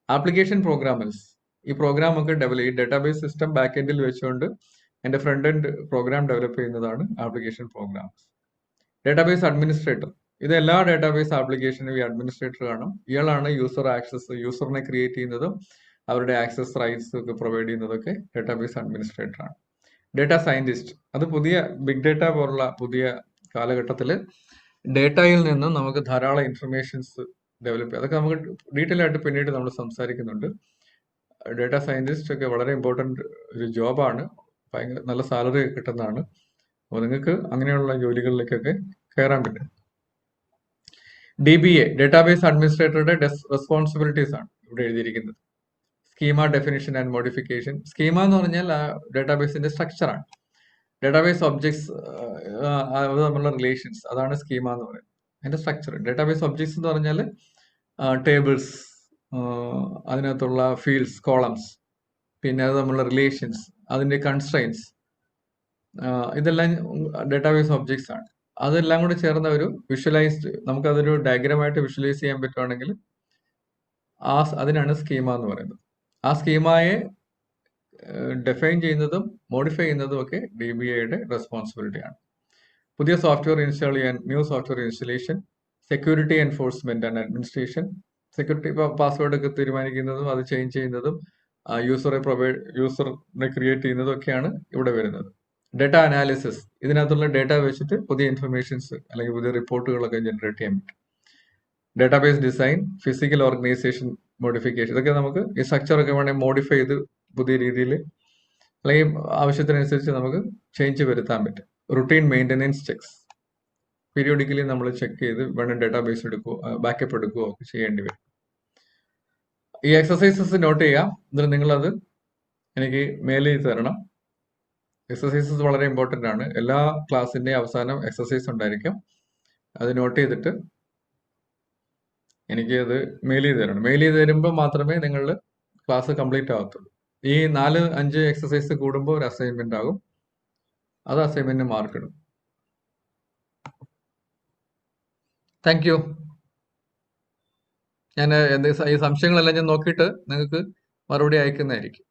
ആപ്ലിക്കേഷൻ പ്രോഗ്രാമേഴ്സ് ഈ പ്രോഗ്രാം ഒക്കെ ഈ ഡേറ്റാബേസ് സിസ്റ്റം ബാക്ക് എൻഡിൽ വെച്ചുകൊണ്ട് അതിന്റെ ഫ്രണ്ട് എൻഡ് പ്രോഗ്രാം ഡെവലപ്പ് ചെയ്യുന്നതാണ് ആപ്ലിക്കേഷൻ പ്രോഗ്രാമേഴ്സ്. ഡേറ്റാബേസ് അഡ്മിനിസ്ട്രേറ്റർ, ഇത് എല്ലാ ഡേറ്റാബേസ് ആപ്ലിക്കേഷനും ഈ അഡ്മിനിസ്ട്രേറ്റർ കാണും. ഇയാളാണ് യൂസറിനെ ക്രിയേറ്റ് ചെയ്യുന്നതും അവരുടെ ആക്സസ് റൈറ്റ്സ് ഒക്കെ പ്രൊവൈഡ് ചെയ്യുന്നതൊക്കെ ഡേറ്റാബേസ് അഡ്മിനിസ്ട്രേറ്റർ ആണ്. ഡേറ്റ സയന്റിസ്റ്റ്, അത് പുതിയ ബിഗ് ഡേറ്റ പോലുള്ള പുതിയ കാലഘട്ടത്തിൽ ഡേറ്റയിൽ നിന്നും നമുക്ക് ധാരാളം ഇൻഫർമേഷൻസ് ഡെവലപ്പ് ചെയ്യാം. അതൊക്കെ നമുക്ക് ഡീറ്റെയിൽ ആയിട്ട് പിന്നീട് നമ്മൾ സംസാരിക്കുന്നുണ്ട്. ഡേറ്റ സയന്റിസ്റ്റ് ഒക്കെ വളരെ ഇമ്പോർട്ടൻ്റ് ഒരു ജോബാണ്, ഭയങ്കര നല്ല സാലറി കിട്ടുന്നതാണ്. അപ്പോൾ നിങ്ങൾക്ക് അങ്ങനെയുള്ള ജോലികളിലേക്കൊക്കെ കയറാൻ പറ്റും. DBA, ഡേറ്റാബേസ് അഡ്മിനിസ്ട്രേറ്ററുടെ റെസ്പോൺസിബിലിറ്റീസ് ആണ് ഇവിടെ എഴുതിയിരിക്കുന്നത്. Schema definition and modification. Schema എന്ന് പറഞ്ഞാൽ ആ ഡേറ്റാബേസിന്റെ സ്ട്രക്ചറാണ്. ഡേറ്റാബേസ് ഒബ്ജക്ട്സ് അത് തമ്മിലുള്ള റിലേഷൻസ്, അതാണ് സ്കീമ എന്ന് പറയുന്നത്. അതിന്റെ സ്ട്രക്ചർ. ഡേറ്റാബേസ് ഒബ്ജക്ട്സ് എന്ന് പറഞ്ഞാൽ ടേബിൾസ്, അതിനകത്തുള്ള ഫീൽഡ്സ്, കോളംസ്, പിന്നെ അത് തമ്മിലുള്ള റിലേഷൻസ്, അതിന്റെ കൺസ്ട്രെയിൻസ്, ഇതെല്ലാം ഡേറ്റാബേസ് ഒബ്ജക്ട്സ് ആണ്. അതെല്ലാം കൂടി ചേർന്ന ഒരു വിഷ്വലൈസ്ഡ്, നമുക്കതൊരു ഡയഗ്രമായിട്ട് വിഷ്വലൈസ് ചെയ്യാൻ പറ്റുവാണെങ്കിൽ അതിനാണ് സ്കീമ എന്ന് പറയുന്നത്. ആ സ്കീമയെ ഡിഫൈൻ ചെയ്യുന്നതും മോഡിഫൈ ചെയ്യുന്നതും ഒക്കെ DBAയുടെ റെസ്പോൺസിബിലിറ്റിയാണ്. പുതിയ സോഫ്റ്റ്വെയർ ഇൻസ്റ്റാൾ ചെയ്യാൻ, new software installation, security enforcement and administration, security password ഒക്കെ തീരുമാനിക്കുന്നതും അത് ചേഞ്ച് ചെയ്യുന്നതും യൂസറിനെ ക്രിയേറ്റ് ചെയ്യുന്നതും ഒക്കെയാണ് ഇവിടെ വരുന്നത്. ഡേറ്റ അനാലിസിസ്, ഇതിനകത്തുള്ള ഡേറ്റ വെച്ചിട്ട് പുതിയ ഇൻഫർമേഷൻസ് അല്ലെങ്കിൽ പുതിയ റിപ്പോർട്ടുകളൊക്കെ ജനറേറ്റ് ചെയ്യാൻ പറ്റും. Database design, physical organisation modification, ഇതൊക്കെ നമുക്ക് ഈ സ്ട്രക്ചറൊക്കെ വേണമെങ്കിൽ മോഡിഫൈ ചെയ്ത് പുതിയ രീതിയിൽ അല്ലെങ്കിൽ ആവശ്യത്തിനനുസരിച്ച് നമുക്ക് ചേഞ്ച് വരുത്താൻ പറ്റും. റുട്ടീൻ മെയിൻ്റെനൻസ് ചെക്സ്, പീരിയോഡിക്കലി നമ്മൾ ചെക്ക് ചെയ്ത് വേണം ഡേറ്റാബേസ് എടുക്കുകയോ ബാക്കപ്പ് എടുക്കുകയോ ഒക്കെ ചെയ്യേണ്ടി വരും. ഈ എക്സസൈസസ് നോട്ട് ചെയ്യാം, എന്നിട്ട് നിങ്ങളത് എനിക്ക് മെയിൽ ചെയ്ത് തരണം. എക്സസൈസസ് വളരെ ഇമ്പോർട്ടൻ്റ് ആണ്. എല്ലാ ക്ലാസ്സിൻ്റെയും അവസാനം എക്സസൈസ് ഉണ്ടായിരിക്കും. അത് നോട്ട് ചെയ്തിട്ട് എനിക്ക് അത് മെയിൽ ചെയ്ത് തരണം. മെയിൽ ചെയ്ത് തരുമ്പോൾ മാത്രമേ നിങ്ങളുടെ ക്ലാസ് കംപ്ലീറ്റ് ആകത്തുള്ളൂ. ഈ 4-5 എക്സസൈസ് കൂടുമ്പോൾ ഒരു അസൈൻമെന്റ് ആകും. അത് അസൈൻമെന്റിന് മാർക്ക് ഇടും. Thank you. ഞാൻ ഈ സംശയങ്ങളെല്ലാം ഞാൻ നോക്കിയിട്ട് നിങ്ങൾക്ക് മറുപടി അയക്കുന്നതായിരിക്കും.